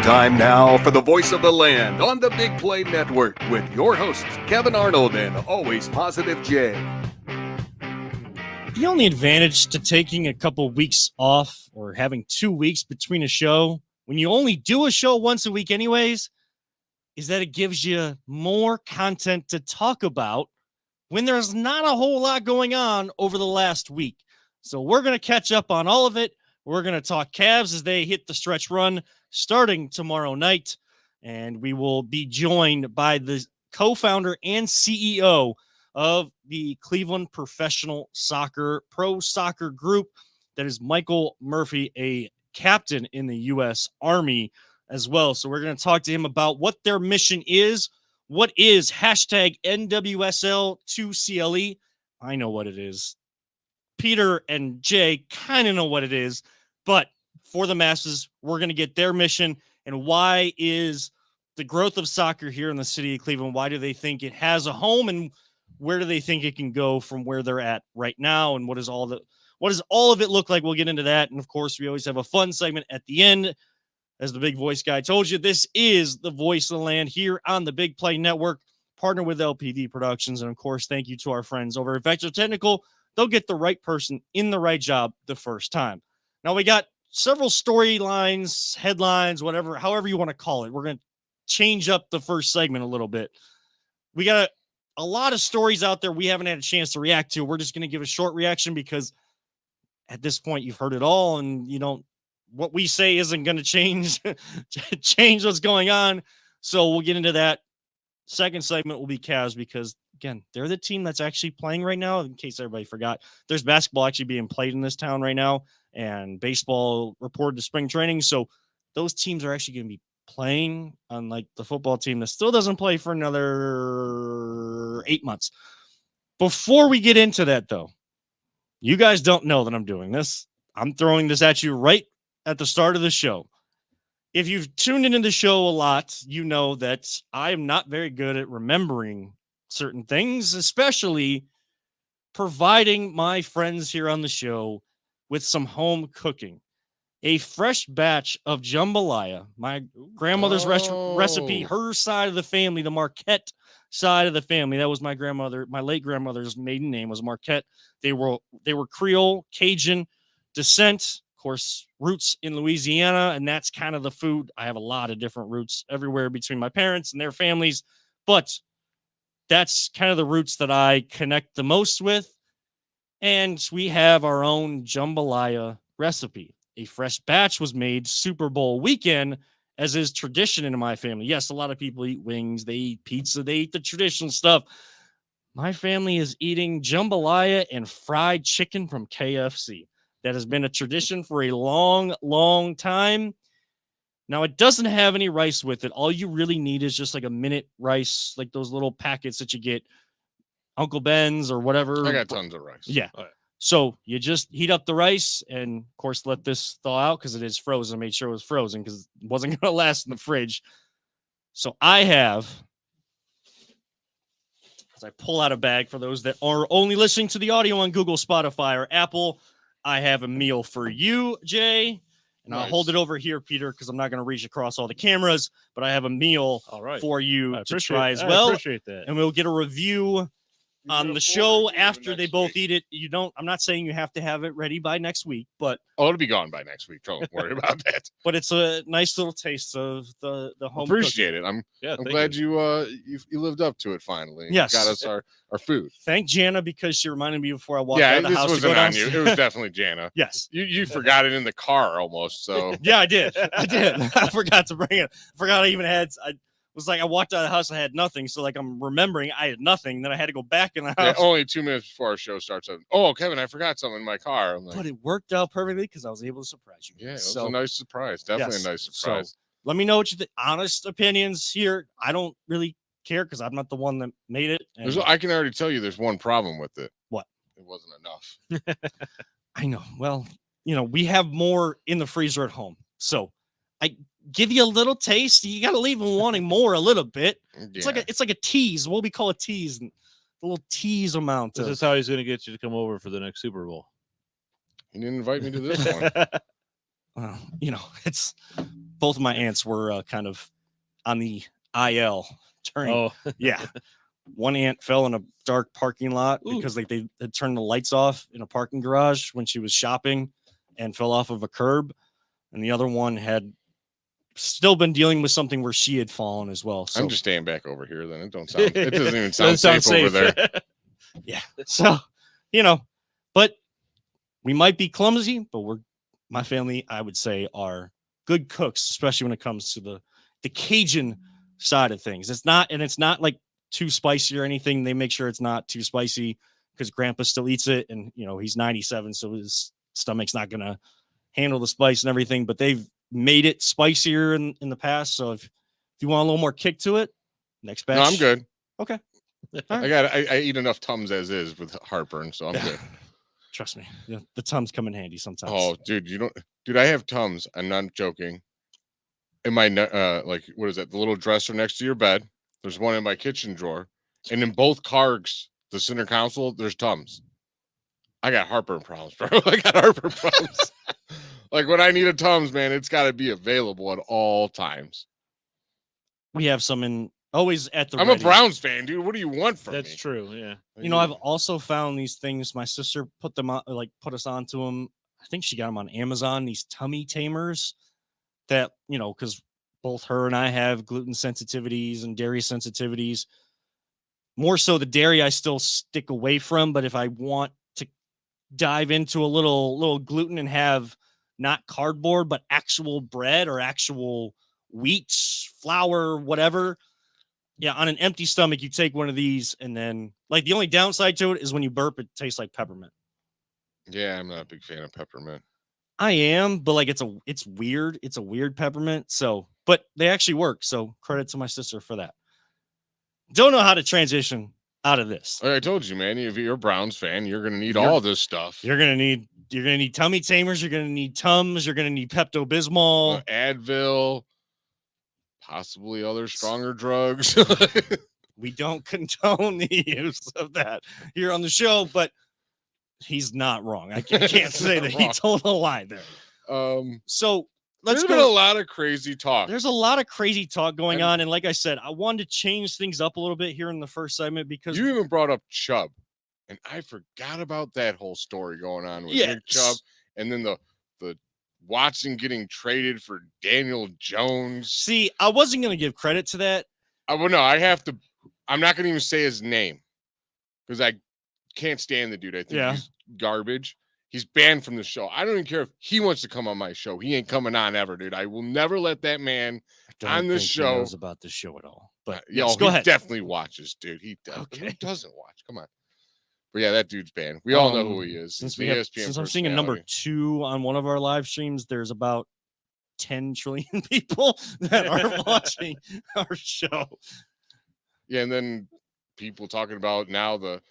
Time now for the voice of the land on the Big Play Network with your hosts, Kevin Arnold and Always Positive Jay. The only advantage to taking a couple weeks off or having 2 weeks between a show, when you only do a show once a week anyways, is that it gives you more content to talk about when there's not a whole lot going on over the last week. So we're going to catch up on all of it. We're going to talk Cavs as they hit the stretch run starting tomorrow night. And we will be joined by the co-founder and CEO of the Cleveland Professional Soccer Pro Soccer Group. That is Michael Murphy, a captain in the U.S. Army as well. So we're going to talk to him about what their mission is. What is hashtag NWSL2CLE? I know what it is. Peter and Jay kind of know what it is, but for the masses, we're going to get their mission and why is the growth of soccer here in the city of Cleveland, why do they think it has a home and where do they think it can go from where they're at right now? And what does all of it look like? We'll get into that. And of course, we always have a fun segment at the end. As the big voice guy told you, this is the voice of the land here on the Big Play Network, partner with LPD Productions. And of course, thank you to our friends over at Vector Technical. They'll get the right person in the right job the first time. Now we got several storylines, headlines, whatever, however you want to call it. We're going to change up the first segment a little bit. We got a lot of stories out there we haven't had a chance to react to. We're just going to give a short reaction because at this point you've heard it all and what we say isn't going to change what's going on. So we'll get into that. Second segment will be Cavs because, again, they're the team that's actually playing right now. In case everybody forgot, there's basketball actually being played in this town right now and baseball reported to spring training. So those teams are actually going to be playing, unlike the football team that still doesn't play for another 8 months. Before we get into that, though, you guys don't know that I'm doing this. I'm throwing this at you right at the start of the show. If you've tuned into the show a lot, you know that I am not very good at remembering certain things, especially providing my friends here on the show with some home cooking. A fresh batch of jambalaya, my grandmother's recipe, her side of the family, the Marquette side of the family. That was my late grandmother's maiden name was Marquette. They were Creole, Cajun descent. Course, roots in Louisiana, and that's kind of the food. I have a lot of different roots everywhere between my parents and their families, but that's kind of the roots that I connect the most with. And we have our own jambalaya recipe. A fresh batch was made Super Bowl weekend, as is tradition in my family. Yes, a lot of people eat wings, they eat pizza, they eat the traditional stuff. My family is eating jambalaya and fried chicken from KFC. That has been a tradition for a long, long time. Now, it doesn't have any rice with it. All you really need is just like a minute rice, like those little packets that you get, Uncle Ben's or whatever. I got tons of rice. Yeah. Right. So you just heat up the rice and, of course, let this thaw out because it is frozen. I made sure it was frozen because it wasn't going to last in the fridge. So I have, as I pull out a bag for those that are only listening to the audio on Google, Spotify, or Apple, I have a meal for you, Jay, and nice. I'll hold it over here, Peter, because I'm not going to reach across all the cameras, but I have a meal for you to try as well. I appreciate that. And we'll get a review on the show after they both eat it. I'm not saying you have to have it ready by next week, but it'll be gone by next week. Don't worry about that. But it's a nice little taste of the home. Appreciate cooking. it. I'm glad you lived up to it finally. Yes, got us our food. Thank Jana because she reminded me before I walked out of the house. Yeah, this wasn't on you. It was definitely Jana. Yes, you forgot it in the car almost. So yeah, I did. I forgot to bring it. I forgot I even had. I walked out of the house, I had nothing. So I'm remembering I had nothing. Then I had to go back in the house. Yeah, only 2 minutes before our show starts. Oh, Kevin, I forgot something in my car. But it worked out perfectly because I was able to surprise you. Yeah, it was a nice surprise. Definitely a nice surprise. So let me know what you think. Honest opinions here. I don't really care because I'm not the one that made it. I can already tell you there's one problem with it. What? It wasn't enough. I know. Well, we have more in the freezer at home. So I give you a little taste. You got to leave them wanting more a little bit. Yeah. It's like a tease. What we call a tease. A little tease amount. This is how he's going to get you to come over for the next Super Bowl. He didn't invite me to this one. Well, it's both of my aunts were kind of on the IL during. Oh, Yeah. One aunt fell in a dark parking lot Ooh. because like they had turned the lights off in a parking garage when she was shopping and fell off of a curb. And the other one had still been dealing with something where she had fallen as well. So I'm just staying back over here. Then it doesn't even sound Doesn't safe over there. yeah. So, but we might be clumsy, but my family, I would say, are good cooks, especially when it comes to the Cajun side of things. It's not like too spicy or anything. They make sure it's not too spicy because grandpa still eats it. And, he's 97, so his stomach's not going to handle the spice and everything, but they've made it spicier in the past. So if you want a little more kick to it, next batch. No, I'm good. Okay. I eat enough Tums as is with heartburn, so I'm good. Trust me. The Tums come in handy sometimes. Oh, dude, I have Tums. I'm not joking. In my what is that? The little dresser next to your bed. There's one in my kitchen drawer, and in both cargs, the center console, there's Tums. I got heartburn problems, bro. I got heartburn problems. Like when I need a Tums, man, it's got to be available at all times. We have some always at the I'm ready. a Browns fan, dude. What do you want from me? that's true. Yeah. I've also found these things. My sister put them on, put us onto them. I think she got them on Amazon. These tummy tamers that, because both her and I have gluten sensitivities and dairy sensitivities. More so the dairy I still stick away from, but if I want to dive into a little gluten and have not cardboard, but actual bread or actual wheat, flour, whatever. Yeah, on an empty stomach, you take one of these, and then the only downside to it is when you burp, it tastes like peppermint. Yeah, I'm not a big fan of peppermint. I am, but it's weird. It's a weird peppermint. So, but they actually work. So credit to my sister for that. Don't know how to transition out of this. Like I told you, man, if you're a Browns fan, you're gonna need all this stuff. You're gonna need tummy tamers. You're gonna need Tums. You're gonna need Pepto Bismol, Advil, possibly other stronger drugs. We don't condone the use of that here on the show, but he's not wrong. I can't say that he told a lie there. So let's There's been a lot of crazy talk. There's a lot of crazy talk going on, and like I said, I wanted to change things up a little bit here in the first segment because you even brought up Chubb, and I forgot about that whole story going on with Nick Chubb, and then the Watson getting traded for Daniel Jones. See, I wasn't going to give credit to that. I have to. I'm not going to even say his name because I can't stand the dude. I think he's garbage. He's banned from the show. I don't even care if he wants to come on my show. He ain't coming on ever, dude. I will never let that man on this show. He knows about this show at all. But go ahead. Definitely watches, dude. He Who doesn't watch? Come on. But yeah, that dude's banned. We all know who he is. Since I'm seeing a number 2 on one of our live streams, there's about 10 trillion people that are watching our show. Yeah, and then people talking about now the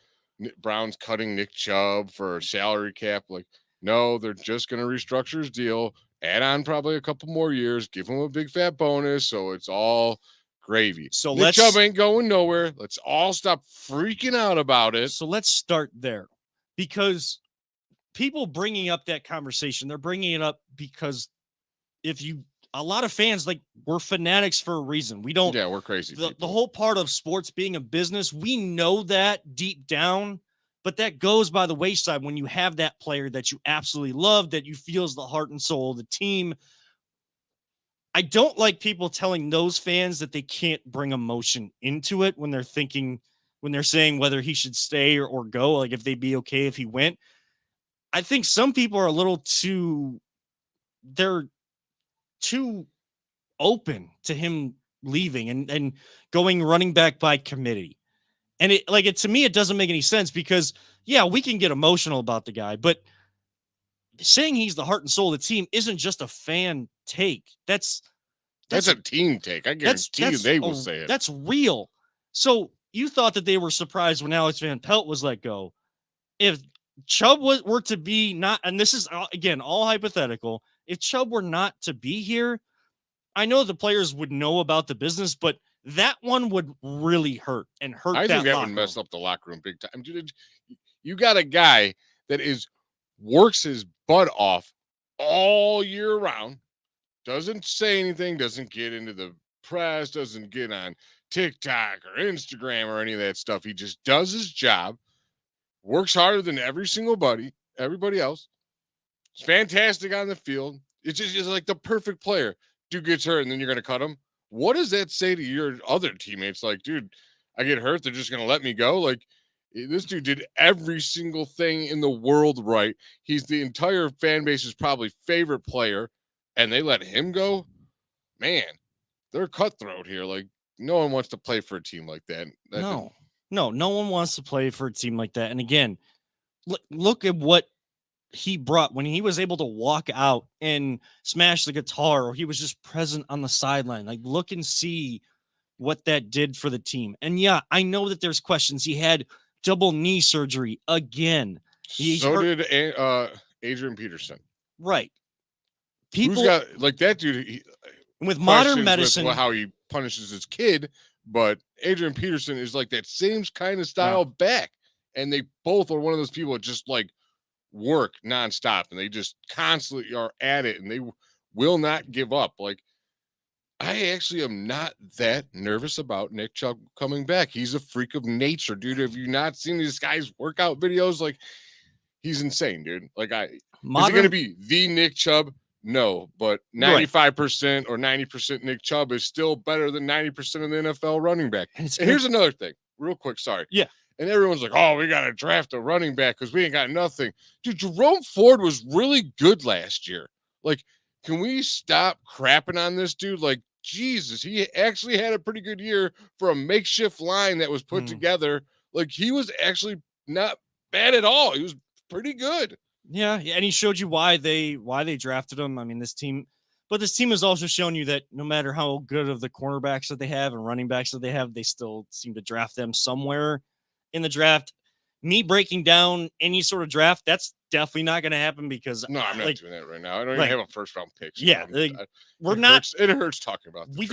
Browns cutting Nick Chubb for a salary cap. Like, no, they're just going to restructure his deal, add on probably a couple more years, give him a big fat bonus, so it's all gravy. So Nick Chubb ain't going nowhere. Let's all stop freaking out about it. So let's start there, because people bringing up that conversation, they're bringing it up because a lot of fans, we're fanatics for a reason. We don't. Yeah, we're crazy. The whole part of sports being a business, we know that deep down, but that goes by the wayside when you have that player that you absolutely love, that you feel is the heart and soul of the team. I don't like people telling those fans that they can't bring emotion into it when they're saying whether he should stay or go, like if they'd be okay if he went. I think some people are a little too open to him leaving and going running back by committee. And to me, it doesn't make any sense because we can get emotional about the guy, but saying he's the heart and soul of the team isn't just a fan take. That's a team take. I guarantee you they will say it. That's real. So you thought that they were surprised when Alex Van Pelt was let go. If Chubb were to be not, and this is again all hypothetical, if Chubb were not to be here, I know the players would know about the business, but that one would really hurt and hurt. I think that would mess up the locker room big time. Dude, you got a guy that works his butt off all year round, doesn't say anything, doesn't get into the press, doesn't get on TikTok or Instagram or any of that stuff. He just does his job, works harder than everybody else. It's fantastic on the field. It's just is like the perfect player. Dude gets hurt and then you're going to cut him. What does that say to your other teammates? Like, dude, I get hurt. They're just going to let me go. Like, this dude did every single thing in the world right. He's the entire fan base's probably favorite player, and they let him go. Man, they're cutthroat here. Like, no one wants to play for a team like that. No one wants to play for a team like that. And again, look at what he brought when he was able to walk out and smash the guitar, or he was just present on the sideline. Like, look and see what that did for the team. And yeah, I know that there's questions. He had double knee surgery again. So did Adrian Peterson. Right. Who's got like that dude? With modern medicine, how he punishes his kid, but Adrian Peterson is like that same kind of style back, and they both are one of those people that just like work nonstop, and they just constantly are at it, and they will not give up. Like, I actually am not that nervous about Nick Chubb coming back. He's a freak of nature, dude. Have you not seen these guys' workout videos? Like, he's insane, dude. Like, is it going to be the Nick Chubb? No, but 95% or 90% Nick Chubb is still better than 90% of the NFL running back. And here's another thing, real quick. Sorry. Yeah. And everyone's like, oh, we got to draft a running back because we ain't got nothing. Dude, Jerome Ford was really good last year. Like, can we stop crapping on this dude? Like, Jesus, he actually had a pretty good year for a makeshift line that was put together. Like, he was actually not bad at all. He was pretty good. Yeah, and he showed you why they drafted him. I mean, this team has also shown you that no matter how good of the cornerbacks that they have and running backs that they have, they still seem to draft them somewhere in the draft. Me breaking down any sort of draft, that's definitely not going to happen because no, I'm not doing that right now. I don't even have a first round pick. So yeah, it hurts talking about. We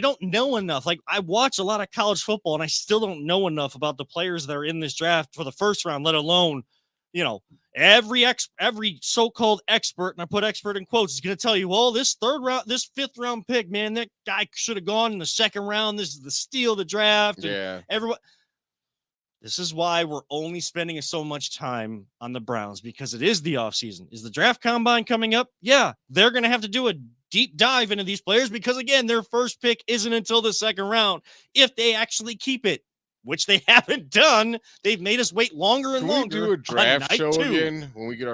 don't know enough. Like, I watch a lot of college football, and I still don't know enough about the players that are in this draft for the first round, let alone, you know, every so-called expert, and I put expert in quotes, is going to tell you, well, this fifth round pick, man, that guy should have gone in the second round. This is the steal of the draft. Yeah. Everyone. This is why we're only spending so much time on the Browns, because it is the offseason. Is the draft combine coming up? Yeah, they're going to have to do a deep dive into these players because, again, their first pick isn't until the second round if they actually keep it, which they haven't done. They've made us wait longer and longer. Can we do a draft show again when we get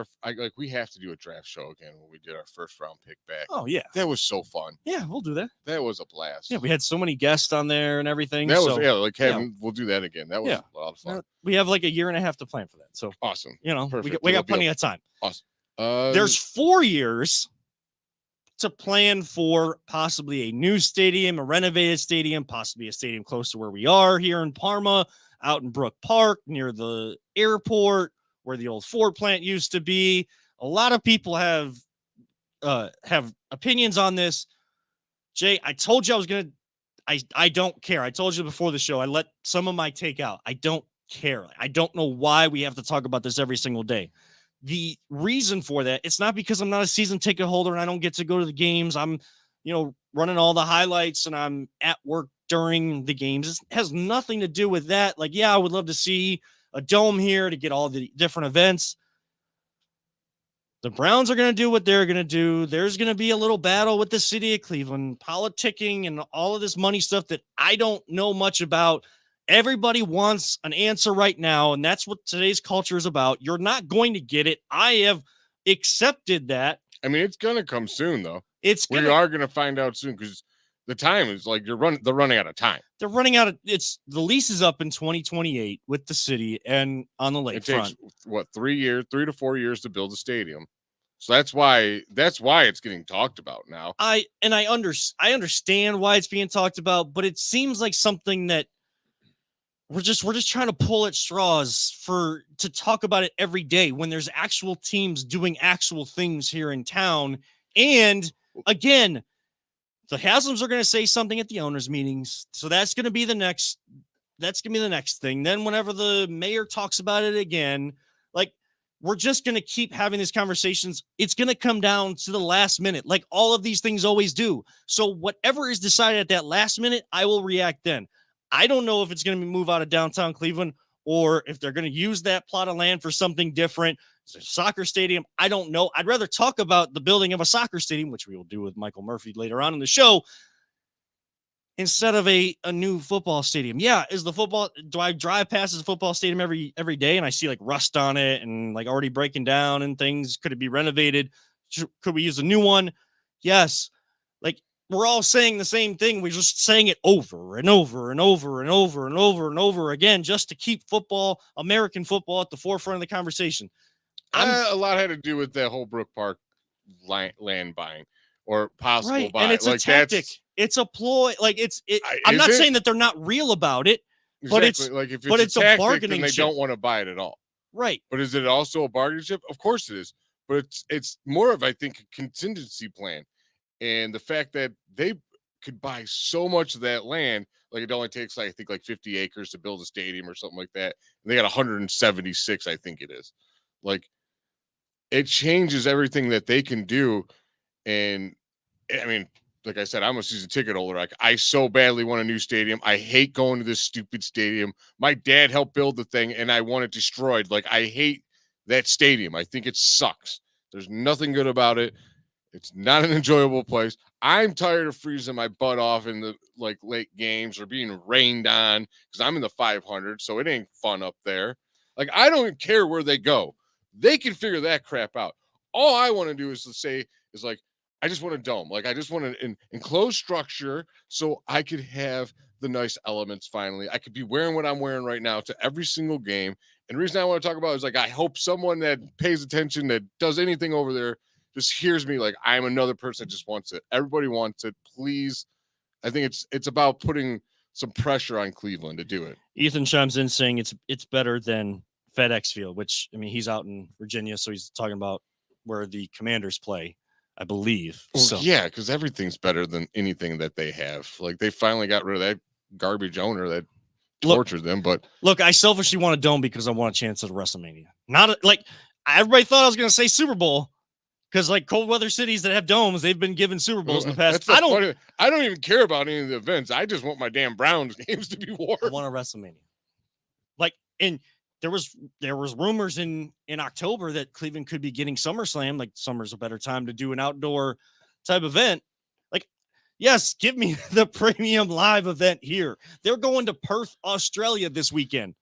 we have to do a draft show again when we did our first round pick back. Oh, yeah. That was so fun. Yeah, we'll do that. That was a blast. Yeah, we had so many guests on there and everything. We'll do that again. That was a lot of fun. We have like a year and a half to plan for that. So awesome. You know, perfect. We got plenty of time. Awesome. There's 4 years to plan for possibly a new stadium, a renovated stadium, possibly a stadium close to where we are here in Parma, out in Brook Park near the airport where the old Ford plant used to be. A lot of people have opinions on this. Jay, I told you I don't care. I told you before the show, I let some of my take out. I don't care. I don't know why we have to talk about this every single day. The reason for that, it's not because I'm not a season ticket holder and I don't get to go to the games. I'm, running all the highlights and I'm at work during the games. It has nothing to do with that. Like, yeah, I would love to see a dome here to get all the different events. The Browns are going to do what they're going to do. There's going to be a little battle with the city of Cleveland, politicking and all of this money stuff that I don't know much about. Everybody wants an answer right now, and that's what today's culture is about. You're not going to get it. I have accepted that. I mean, it's going to come soon, though. We are going to find out soon because the time is like they're running out of time. They're running out of the lease is up in 2028 with the city and on the lakefront. It takes 3 to 4 years to build a stadium. So that's why it's getting talked about now. I understand why it's being talked about, but it seems like something that we're just trying to pull at straws to talk about it every day when there's actual teams doing actual things here in town. And again, the Haslam's are going to say something at the owners' meetings. So that's going to be the next thing. Then whenever the mayor talks about it again, like we're just going to keep having these conversations. It's going to come down to the last minute, like all of these things always do. So whatever is decided at that last minute, I will react then. I don't know if it's going to be moved out of downtown Cleveland or if they're going to use that plot of land for something different. It's a soccer stadium. I don't know. I'd rather talk about the building of a soccer stadium, which we will do with Michael Murphy later on in the show, instead of a new football stadium. Yeah, do I drive past the football stadium every day and I see like rust on it and like already breaking down and things? Could it be renovated? Could we use a new one? Yes. Like, we're all saying the same thing. We're just saying it over and over and over and over and over and over again, just to keep football, American football, at the forefront of the conversation. A lot had to do with that whole Brook Park land buying or possible right. buy. And it's like, a tactic. It's a ploy. Like, I'm not saying that they're not real about it, exactly. but it's like if it's a tactic, bargaining then they chip. don't want to buy it at all. Right. But is it also a bargaining chip? Of course it is. But it's more of, I think, a contingency plan. And the fact that they could buy so much of that land, like it only takes, I think, like 50 acres to build a stadium or something like that. And they got 176, I think it is. Like, it changes everything that they can do. And I mean, like I said, I'm a season ticket holder. Like, I so badly want a new stadium. I hate going to this stupid stadium. My dad helped build the thing and I want it destroyed. Like, I hate that stadium. I think it sucks. There's nothing good about it. It's not an enjoyable place. I'm tired of freezing my butt off in the like late games or being rained on because I'm in the 500, so it ain't fun up there. Like, I don't care where they go. They can figure that crap out. All I want to do is like, I just want a dome. Like, I just want an enclosed structure so I could have the nice elements finally. I could be wearing what I'm wearing right now to every single game. And the reason I want to talk about it is, like, I hope someone that pays attention, that does anything over there, just hears me like I'm another person that just wants it. Everybody wants it. Please. I think it's about putting some pressure on Cleveland to do it. Ethan chimes in saying it's better than FedEx Field, which, I mean, he's out in Virginia, so he's talking about where the Commanders play, I believe. Well, so yeah, because everything's better than anything that they have. Like, they finally got rid of that garbage owner that tortured them. But look, I selfishly want a dome because I want a chance at WrestleMania. Everybody thought I was going to say Super Bowl. Because, like, cold weather cities that have domes, they've been given Super Bowls in the past. I don't even care about any of the events. I just want my damn Browns games to be warm. I want a WrestleMania. Like, and there was rumors in October that Cleveland could be getting SummerSlam. Like, summer's a better time to do an outdoor type event. Like, yes, give me the premium live event here. They're going to Perth, Australia this weekend.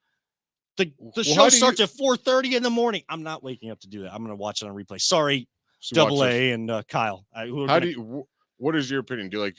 The show starts at 4:30 in the morning. I'm not waking up to do that. I'm going to watch it on replay. Sorry. Double A and Kyle. What is your opinion? Do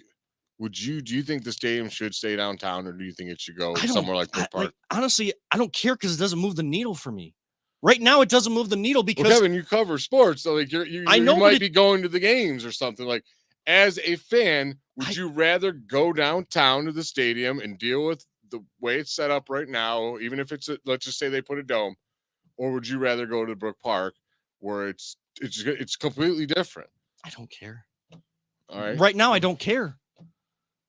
you think the stadium should stay downtown, or do you think it should go somewhere like Brook Park? Honestly, I don't care because it doesn't move the needle for me. Right now, it doesn't move the needle because Kevin, you cover sports, so like you might be going to the games or something. Like, as a fan, would you rather go downtown to the stadium and deal with the way it's set up right now, even if let's just say they put a dome, or would you rather go to Brook Park where it's completely different? I don't care. All right. Right now, I don't care.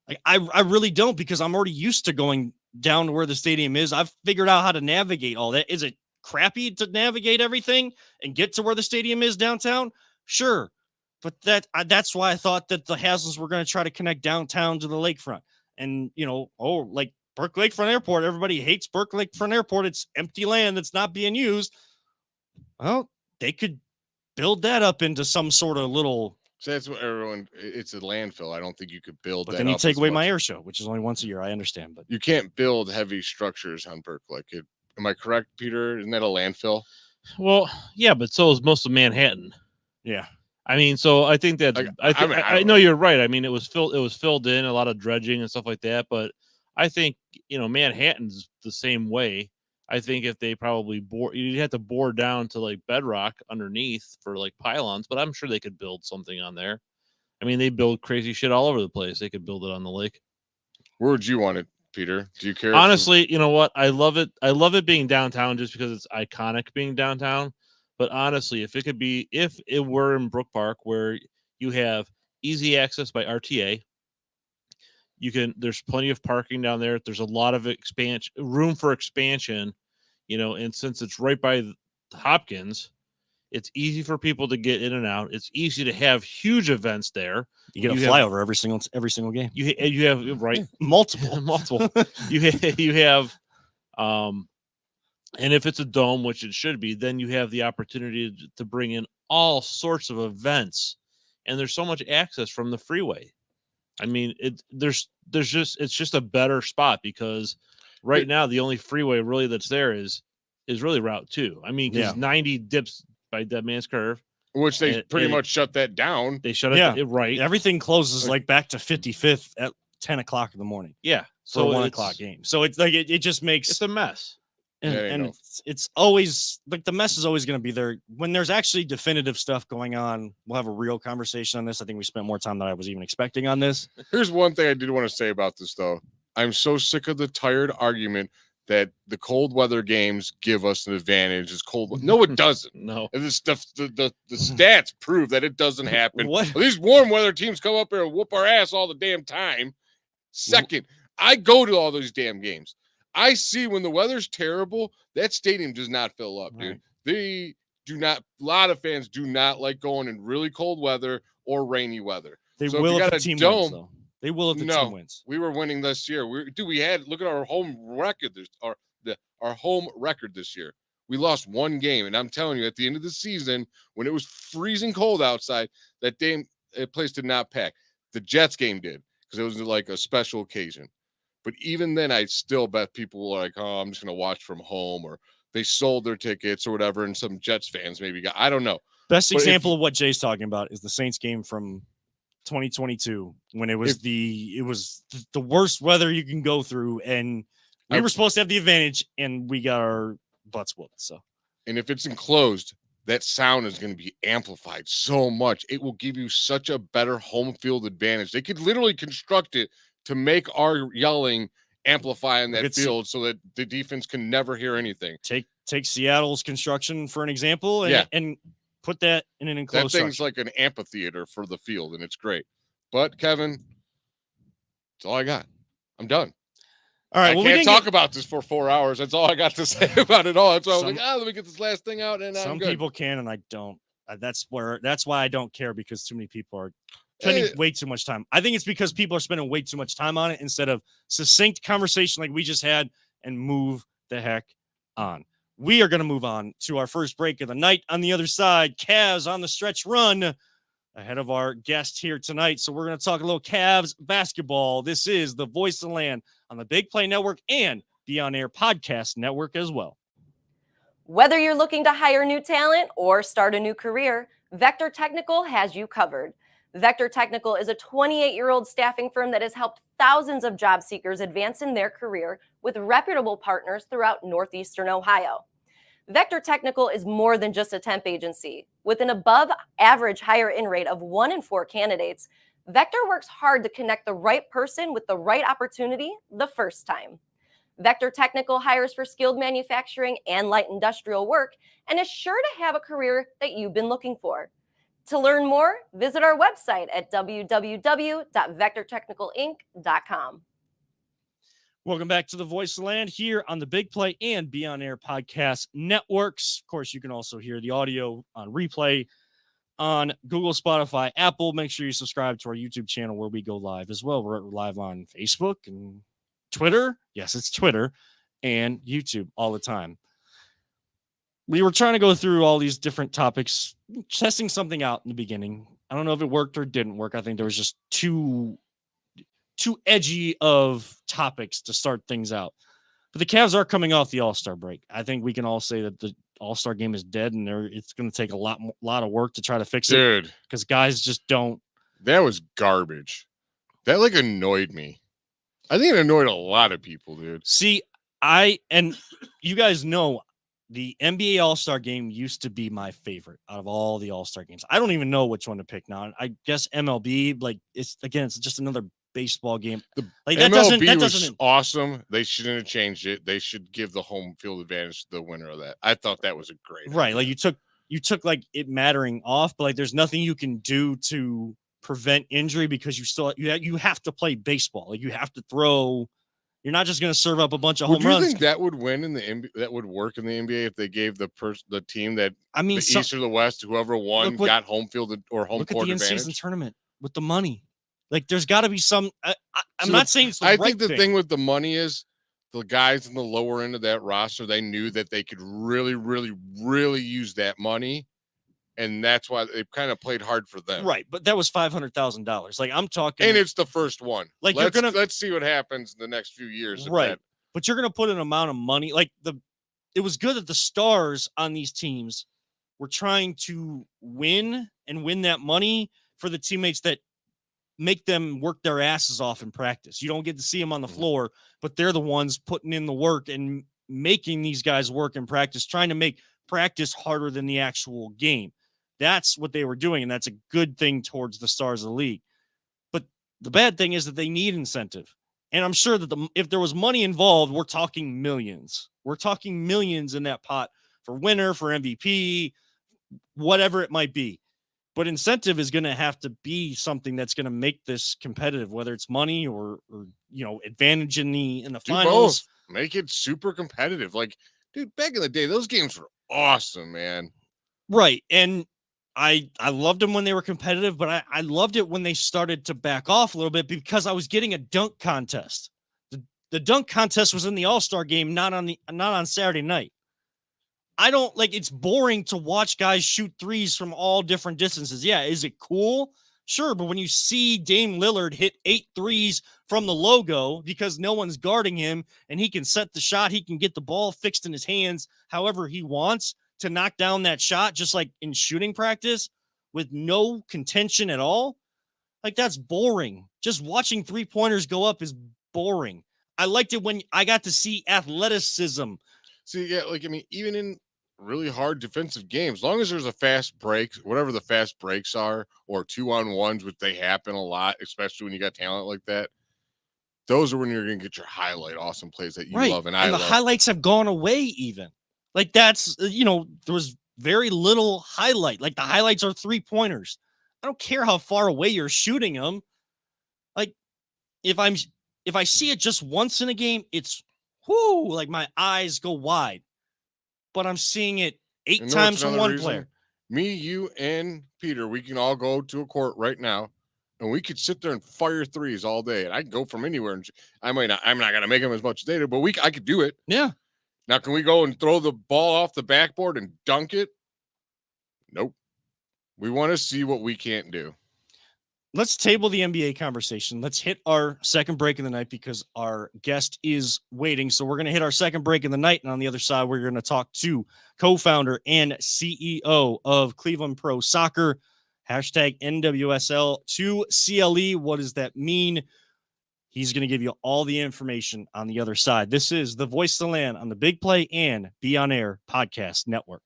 Like, I really don't, because I'm already used to going down to where the stadium is. I've figured out how to navigate all that. Is it crappy to navigate everything and get to where the stadium is downtown? Sure. But that's why I thought that the Haslams were going to try to connect downtown to the lakefront. And, like Burke Lakefront Airport, everybody hates Burke Lakefront Airport. It's empty land that's not being used. Well, they could build that up into some sort of little. So that's what it's a landfill. I don't think you could build. But then you take away my air show, which is only once a year. I understand, but you can't build heavy structures on Burke Lake. Am I correct, Peter? Isn't that a landfill? Well, yeah, but so is most of Manhattan. Yeah. I mean, so I think that I know you're right. I mean, it was filled in, a lot of dredging and stuff like that. But I think, Manhattan's the same way. I think if they probably you'd have to bore down to like bedrock underneath for like pylons, but I'm sure they could build something on there. I mean, they build crazy shit all over the place. They could build it on the lake. Where would you want it, Peter? Do you care? Honestly, you know what? I love it. I love it being downtown just because it's iconic being downtown. But honestly, if it were in Brook Park where you have easy access by RTA, there's plenty of parking down there. There's a lot of room for expansion, and since it's right by Hopkins, It's easy for people to get in and out. It's easy to have huge events there. You get a flyover every single game. You have right multiple. You have and if it's a dome, which it should be, then you have the opportunity to bring in all sorts of events, and there's so much access from the freeway. I mean, it's just a better spot because right now the only freeway really that's there is really Route 2. I mean, because 90 dips by Dead Man's Curve, which they pretty much shut that down. They shut it right. Everything closes like back to 55th at 10 o'clock in the morning. Yeah, so 1 o'clock game. So it's like it just makes it's a mess. And it's always like the mess is always going to be there when there's actually definitive stuff going on. We'll have a real conversation on this. I think we spent more time than I was even expecting on this. Here's one thing I did want to say about this, though. I'm so sick of the tired argument that the cold weather games give us an advantage. It's cold. No, it doesn't. No, and this stuff, the stats prove that it doesn't happen. What? These warm weather teams come up here and whoop our ass all the damn time. Second, I go to all those damn games. I see when the weather's terrible, that stadium does not fill up, dude. Right. They do not. A lot of fans do not like going in really cold weather or rainy weather. They will if the team wins, though. They will if the team wins. We were winning this year. We had look at our home record. Our home record this year. We lost one game, and I'm telling you, at the end of the season, when it was freezing cold outside, that place did not pack. The Jets game did because it was like a special occasion. But even then, I still bet people were like, oh, I'm just going to watch from home, or they sold their tickets or whatever. And some Jets fans maybe got, I don't know. Best example of what Jay's talking about is the Saints game from 2022 when it was the worst weather you can go through. And we were supposed to have the advantage and we got our butts whooped. So, and if it's enclosed, that sound is going to be amplified so much. It will give you such a better home field advantage. They could literally construct it to make our yelling amplify in that field so that the defense can never hear anything. Take Seattle's construction for an example and put that in an enclosed That thing's like an amphitheater for the field, and it's great. But, Kevin, that's all I got. I'm done. All right. I can't talk about this for 4 hours. That's all I got to say about it all. That's why I was like, let me get this last thing out, and I'm good. Some people can, and I don't. That's why I don't care, because too many people are spending way too much time. I think it's because people are spending way too much time on it instead of succinct conversation like we just had and move the heck on. We are going to move on to our first break of the night. On the other side, Cavs on the stretch run ahead of our guest here tonight. So we're going to talk a little Cavs basketball. This is the Voice of the Land on the Big Play Network and the On Air Podcast Network as well. Whether you're looking to hire new talent or start a new career, Vector Technical has you covered. Vector Technical is a 28-year-old staffing firm that has helped thousands of job seekers advance in their career with reputable partners throughout Northeastern Ohio. Vector Technical is more than just a temp agency. With an above-average hire-in rate of 1 in 4 candidates, Vector works hard to connect the right person with the right opportunity the first time. Vector Technical hires for skilled manufacturing and light industrial work and is sure to have a career that you've been looking for. To learn more, visit our website at www.vectortechnicalinc.com. Welcome back to the Voice of the Land here on the Big Play and Be On Air Podcast Networks. Of course, you can also hear the audio on replay on Google, Spotify, Apple. Make sure you subscribe to our YouTube channel where we go live as well. We're live on Facebook and Twitter. Yes, it's Twitter and YouTube all the time. We were trying to go through all these different topics, testing something out in the beginning. I don't know if it worked or didn't work. I think there was just too edgy of topics to start things out. But the Cavs are coming off the All-Star break. I think we can all say that the All-Star game is dead, and it's going to take a lot of work to try to fix it. Because guys just don't. That was garbage. That annoyed me. I think it annoyed a lot of people, dude. See, and you guys know the NBA All-Star game used to be my favorite out of all the All-Star games. I don't even know which one to pick now. I guess MLB, it's just another baseball game. MLB was awesome. They shouldn't have changed it. They should give the home field advantage to the winner of that. I thought that was a great idea. Like you took it mattering off, but there's nothing you can do to prevent injury because you have to play baseball. You have to throw You're not just going to serve up a bunch of Would home you runs. think that would win in the NBA? That would work in the NBA if they gave the team that the East or the West, whoever won, got home field or home court advantage? Look at the in-season tournament with the money. Like, there's got to be some. I'm not saying it's the I right think the thing. thing with the money is the guys in the lower end of that roster, they knew that they could really, really, really use that money. And that's why they kind of played hard for them. Right. But that was $500,000. Like, I'm talking. And it's the first one. Like, let's see what happens in the next few years. Right. But you're going to put an amount of money. Like, it was good that the stars on these teams were trying to win that money for the teammates that make them work their asses off in practice. You don't get to see them on the floor, but they're the ones putting in the work and making these guys work in practice, trying to make practice harder than the actual game. That's what they were doing, and that's a good thing towards the stars of the league. But the bad thing is that they need incentive. And I'm sure that if there was money involved, we're talking millions. We're talking millions in that pot for winner, for MVP, whatever it might be. But incentive is going to have to be something that's going to make this competitive, whether it's money or advantage in the finals. Both. Make it super competitive. Like, dude, back in the day, those games were awesome, man. Right. And I loved them when they were competitive, but I loved it when they started to back off a little bit because I was getting a dunk contest. The dunk contest was in the All-Star game, not on Saturday night. I don't like, it's boring to watch guys shoot threes from all different distances. Yeah. Is it cool? Sure. But when you see Dame Lillard hit 8 threes from the logo because no one's guarding him and he can set the shot, he can get the ball fixed in his hands however he wants to knock down that shot, just like in shooting practice with no contention at all. Like, that's boring. Just watching 3-pointers go up is boring. I liked it when I got to see athleticism. See, yeah, like, I mean, even in really hard defensive games, as long as there's a fast break, whatever the fast breaks are, or 2-on-1s, which they happen a lot, especially when you got talent like that, those are when you're going to get your highlight awesome plays that you love. And I love. The highlights have gone away even. Like, that's, there was very little highlight. Like, the highlights are 3-pointers. I don't care how far away you're shooting them. Like, if I see it just once in a game, it's like my eyes go wide. But I'm seeing it 8 times from one player. Me, you, and Peter, we can all go to a court right now, and we could sit there and fire threes all day. And I can go from anywhere. And I'm not going to make them as much as they do, but I could do it. Yeah. Now, can we go and throw the ball off the backboard and dunk it? Nope. We want to see what we can't do. Let's table the NBA conversation. Let's hit our second break of the night because our guest is waiting. So we're going to hit our second break of the night. And on the other side, we're going to talk to co-founder and CEO of Cleveland Pro Soccer, hashtag NWSL2CLE. What does that mean? He's going to give you all the information on the other side. This is the Voice of the Land on the Big Play and Be On Air Podcast Network.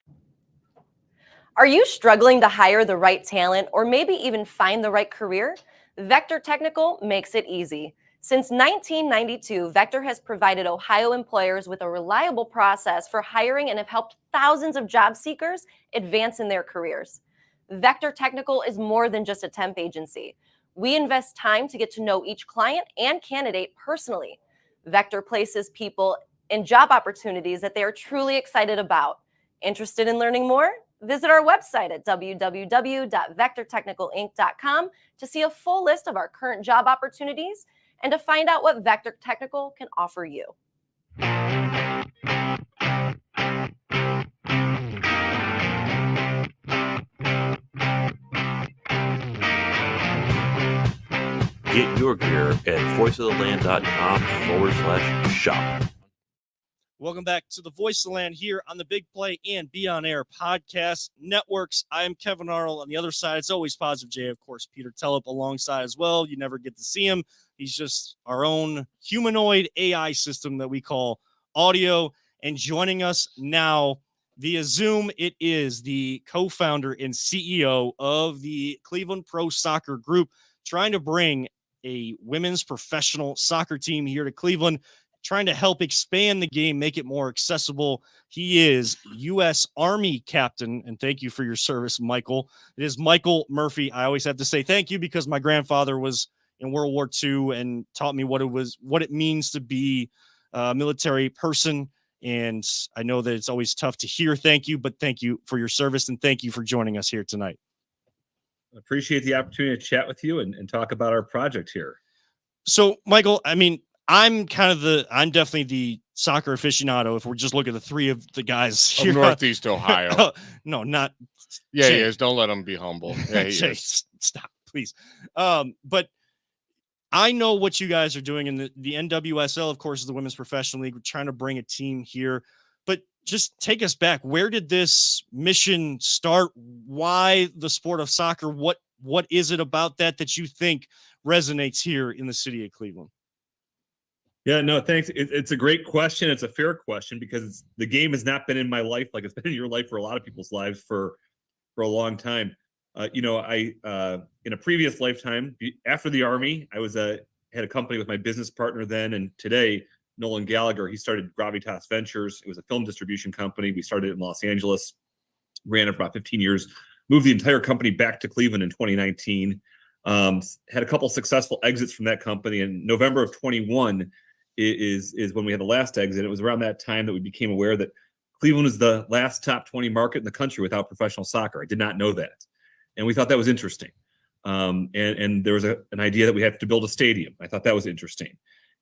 Are you struggling to hire the right talent or maybe even find the right career? Vector Technical makes it easy. Since 1992, Vector has provided Ohio employers with a reliable process for hiring and have helped thousands of job seekers advance in their careers. Vector Technical is more than just a temp agency. We invest time to get to know each client and candidate personally. Vector places people in job opportunities that they are truly excited about. Interested in learning more? Visit our website at www.vectortechnicalinc.com to see a full list of our current job opportunities and to find out what Vector Technical can offer you. Get your gear at voiceoftheland.com/shop. Welcome back to the Voice of the Land here on the Big Play and Be On Air Podcast Networks. I am Kevin Arnold. On the other side, it's always Positive J, of course, Peter Tellup alongside as well. You never get to see him. He's just our own humanoid AI system that we call audio. And joining us now via Zoom, it is the co-founder and CEO of the Cleveland Pro Soccer Group, trying to bring a women's professional soccer team here to Cleveland, trying to help expand the game, make it more accessible. He is U.S. Army captain, and thank you for your service, Michael. It is Michael Murphy. I always have to say thank you because my grandfather was in World War II and taught me what it means to be a military person. And I know that it's always tough to hear thank you, but thank you for your service and thank you for joining us here tonight. Appreciate the opportunity to chat with you and talk about our project here. So, Michael, I mean, I'm definitely the soccer aficionado. If we're just looking at the three of the guys here, Northeast Ohio. No, not. Yeah, Jay. he is. Don't let him be humble. Yeah, he Jay, is. stop, please. But I know what you guys are doing in the NWSL, of course, is the Women's Professional League. We're trying to bring a team here, but just take us back. Where did this mission start? Why the sport of soccer? What is it about that you think resonates here in the city of Cleveland? Yeah, no, thanks. It's a great question. It's a fair question because the game has not been in my life like it's been in your life for a lot of people's lives for a long time. In a previous lifetime, after the Army, I had a company with my business partner then and today, Nolan Gallagher. He started Gravitas Ventures. It was a film distribution company. We started in Los Angeles, ran it for about 15 years, moved the entire company back to Cleveland in 2019. Had a couple successful exits from that company. In November of 21 is when we had the last exit. It was around that time that we became aware that Cleveland was the last top 20 market in the country without professional soccer. I did not know that. And we thought that was interesting. And there was an idea that we had to build a stadium. I thought that was interesting.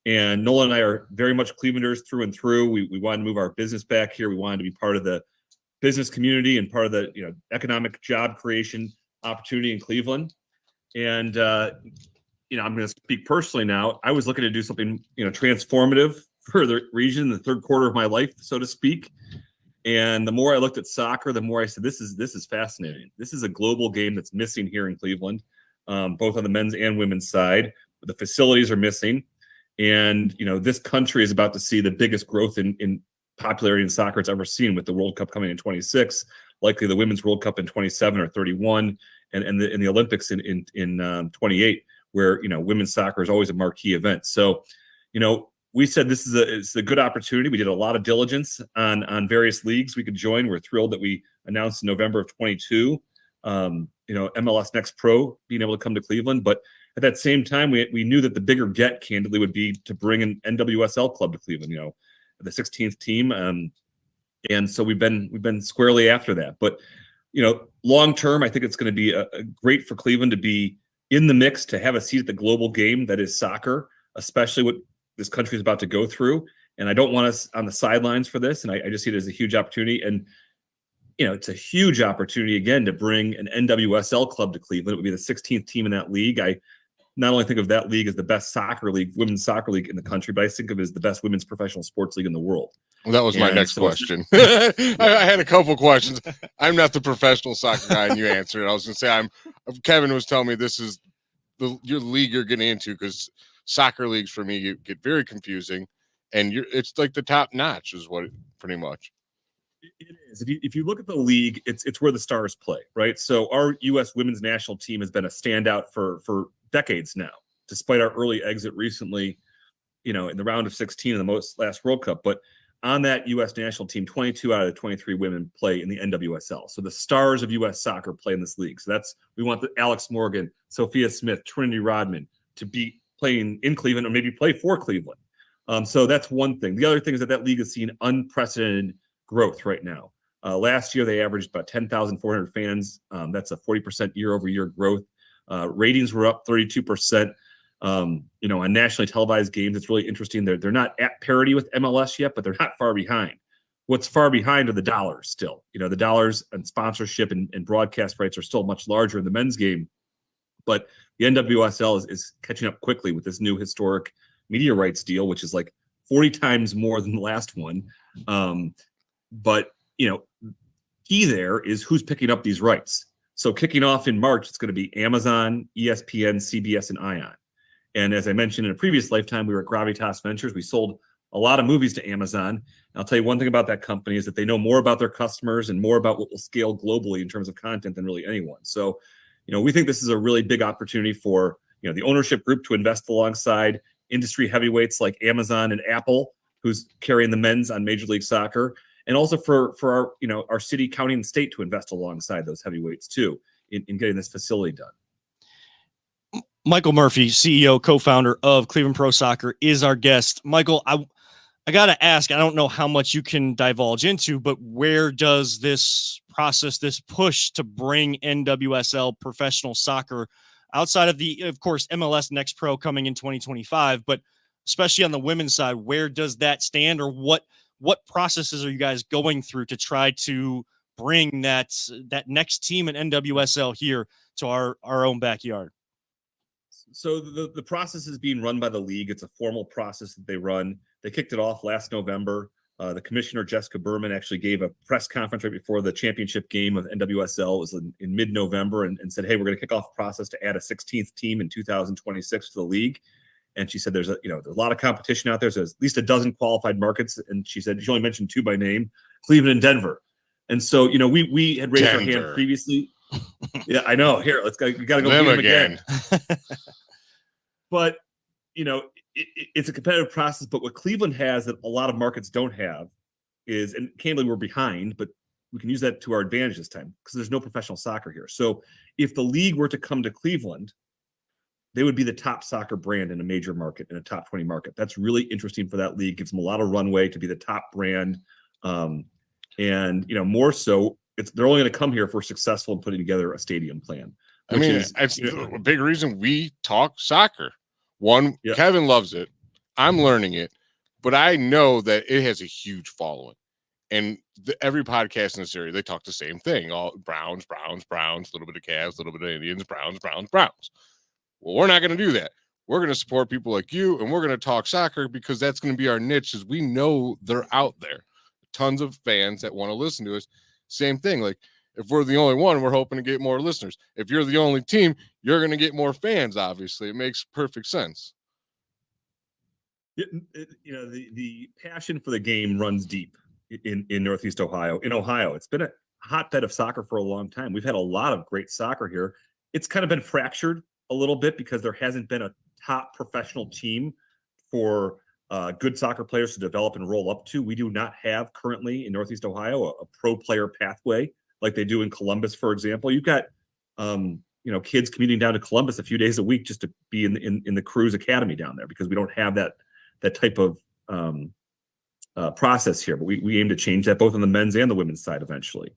And Nolan and I are very much Clevelanders through and through. We wanted to move our business back here. We wanted to be part of the business community and part of the economic job creation opportunity in Cleveland. And I'm going to speak personally now. I was looking to do something transformative for the region, the third quarter of my life, so to speak. And the more I looked at soccer, the more I said, this is fascinating. This is a global game that's missing here in Cleveland, both on the men's and women's side. The facilities are missing. And, this country is about to see the biggest growth in popularity in soccer it's ever seen, with the World Cup coming in 26, likely the Women's World Cup in 27 or 31, and the Olympics in 28, where, women's soccer is always a marquee event. So, we said it's a good opportunity. We did a lot of diligence on various leagues we could join. We're thrilled that we announced in November of 22, MLS Next Pro being able to come to Cleveland. But at that same time, we knew that the bigger get, candidly, would be to bring an NWSL club to Cleveland, the 16th team. And so we've been squarely after that. But, long term, I think it's going to be a great for Cleveland to be in the mix, to have a seat at the global game that is soccer, especially what this country is about to go through. And I don't want us on the sidelines for this. And I just see it as a huge opportunity. And, it's a huge opportunity, again, to bring an NWSL club to Cleveland. It would be the 16th team in that league. I not only think of that league as the best soccer league, women's soccer league in the country, but I think of it as the best women's professional sports league in the world. Well, that was my next question. I had a couple questions. I'm not the professional soccer guy, and you answered it. I was going to say, Kevin was telling me this is your league you're getting into, because soccer leagues for me get very confusing, and it's like the top notch is what pretty much it is. If you look at the league, it's where the stars play, right? So our U.S. women's national team has been a standout for decades now, despite our early exit recently, in the round of 16 in the last World Cup. But on that U.S. national team, 22 out of the 23 women play in the NWSL. So the stars of U.S. soccer play in this league. So we want the Alex Morgan, Sophia Smith, Trinity Rodman to be playing in Cleveland, or maybe play for Cleveland. So that's one thing. The other thing is that league has seen unprecedented growth right now. Last year, they averaged about 10,400 fans. That's a 40% year-over-year growth. Ratings were up 32%. On nationally televised games, it's really interesting. They're not at parity with MLS yet, but they're not far behind. What's far behind are the dollars still. The dollars and sponsorship and broadcast rights are still much larger in the men's game. But the NWSL is catching up quickly with this new historic media rights deal, which is like 40 times more than the last one. But key there is who's picking up these rights. So kicking off in March, it's going to be Amazon, ESPN, CBS, and ION. And as I mentioned in a previous lifetime, we were at Gravitas Ventures. We sold a lot of movies to Amazon. And I'll tell you one thing about that company is that they know more about their customers and more about what will scale globally in terms of content than really anyone. So, we think this is a really big opportunity for, the ownership group to invest alongside industry heavyweights like Amazon and Apple, who's carrying the men's on Major League Soccer, and also for our, our city, county, and state to invest alongside those heavyweights too in getting this facility done. Michael Murphy, CEO, co-founder of Cleveland Pro Soccer, is our guest. Michael, I got to ask, I don't know how much you can divulge into, but where does this process, this push to bring NWSL professional soccer outside of of course, MLS Next Pro coming in 2025, but especially on the women's side, where does that stand, or what processes are you guys going through to try to bring that next team in NWSL here to our own backyard? So the process is being run by the league. It's a formal process that they run. They kicked it off last November. The commissioner, Jessica Berman, actually gave a press conference right before the championship game of NWSL. It was in mid-November, and said, hey, we're going to kick off the process to add a 16th team in 2026 to the league. And she said there's a lot of competition out there. So there's at least a dozen qualified markets. And she said she only mentioned 2 by name, Cleveland and Denver. And so, we had raised our hand previously. Yeah, I know. Here, you got to go them again. But, it's a competitive process. But what Cleveland has that a lot of markets don't have is, and candidly, we're behind, but we can use that to our advantage this time because there's no professional soccer here. So if the league were to come to Cleveland, they would be the top soccer brand in a major market, in a top 20 market. That's really interesting for that league. Gives them a lot of runway to be the top brand. And, more so, they're only going to come here if we're successful in putting together a stadium plan. I mean, it's a big reason we talk soccer. One, yeah. Kevin loves it. I'm learning it. But I know that it has a huge following. And every podcast in this area, they talk the same thing. All Browns, a little bit of Cavs, a little bit of Indians, Browns. Well, we're not going to do that. We're going to support people like you, and we're going to talk soccer because that's going to be our niche, as we know they're out there. Tons of fans that want to listen to us. Same thing. Like, if we're the only one, we're hoping to get more listeners. If you're the only team, you're going to get more fans, obviously. It makes perfect sense. The passion for the game runs deep in Northeast Ohio. In Ohio, it's been a hotbed of soccer for a long time. We've had a lot of great soccer here. It's kind of been fractured a little bit because there hasn't been a top professional team for good soccer players to develop and roll up to. We do not have currently in Northeast Ohio a pro player pathway like they do in Columbus, for example. You've got kids commuting down to Columbus a few days a week just to be in the Cruise Academy down there because we don't have that type of process here. But we aim to change that both on the men's and the women's side eventually.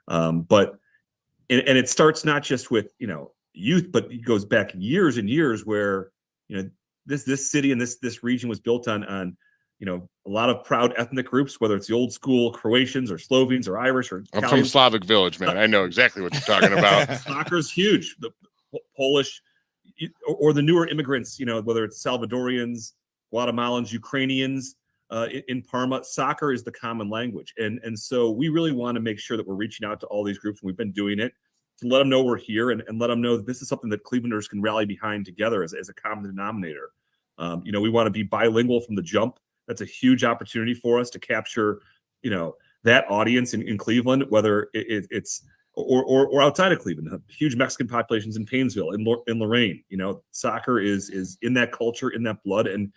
But it starts not just with youth, but it goes back years and years where this city and this region was built on a lot of proud ethnic groups, whether it's the old school Croatians or Slovenes or Irish or I'm from Slavic Village, man. I know exactly what you're talking about. Soccer's huge. The Polish or the newer immigrants, whether it's Salvadorians, Guatemalans, Ukrainians in Parma, soccer is the common language. And so we really want to make sure that we're reaching out to all these groups, and we've been doing it to let them know we're here and let them know that this is something that Clevelanders can rally behind together as a common denominator. We want to be bilingual from the jump. That's a huge opportunity for us to capture, that audience in Cleveland, whether it's or outside of Cleveland. Huge Mexican populations in Painesville, in Lorraine. Soccer is in that culture, in that blood. And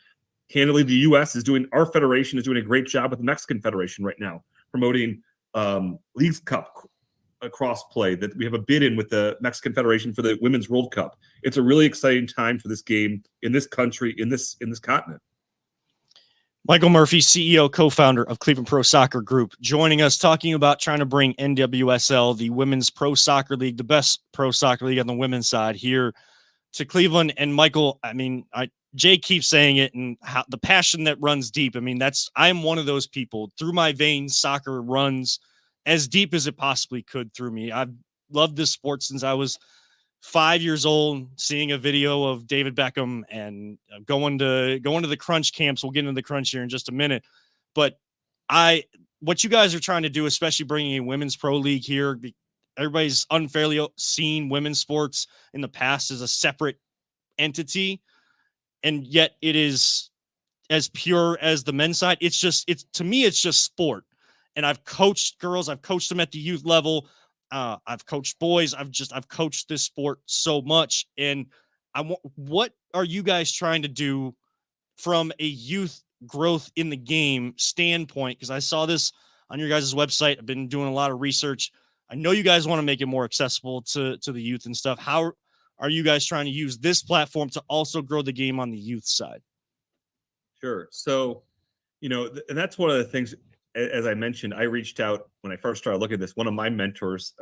candidly, the U.S. our federation is doing a great job with the Mexican Federation right now, promoting Leagues Cup cross play that we have a bid in with the Mexican Federation for the Women's World Cup. It's a really exciting time for this game in this country, in this continent. Michael Murphy, CEO, co-founder of Cleveland Pro Soccer Group, joining us talking about trying to bring NWSL, the Women's Pro Soccer League, the best pro soccer league on the women's side, here to Cleveland. And Michael, Jay keeps saying it, and how the passion that runs deep. I'm one of those people. Through my veins, soccer runs as deep as it possibly could through me. I've loved this sport since I was 5 years old, seeing a video of David Beckham and going to the crunch camps. We'll get into the crunch here in just a minute. But what you guys are trying to do, especially bringing a women's pro league here, everybody's unfairly seen women's sports in the past as a separate entity. And yet it is as pure as the men's side. To me, it's just sport. And I've coached girls. I've coached them at the youth level. I've coached boys. I've coached this sport so much. And what are you guys trying to do from a youth growth in the game standpoint? Because I saw this on your guys' website. I've been doing a lot of research. I know you guys want to make it more accessible to the youth and stuff. How are you guys trying to use this platform to also grow the game on the youth side? Sure. So, and that's one of the things, as I mentioned, I reached out when I first started looking at this. One of my mentors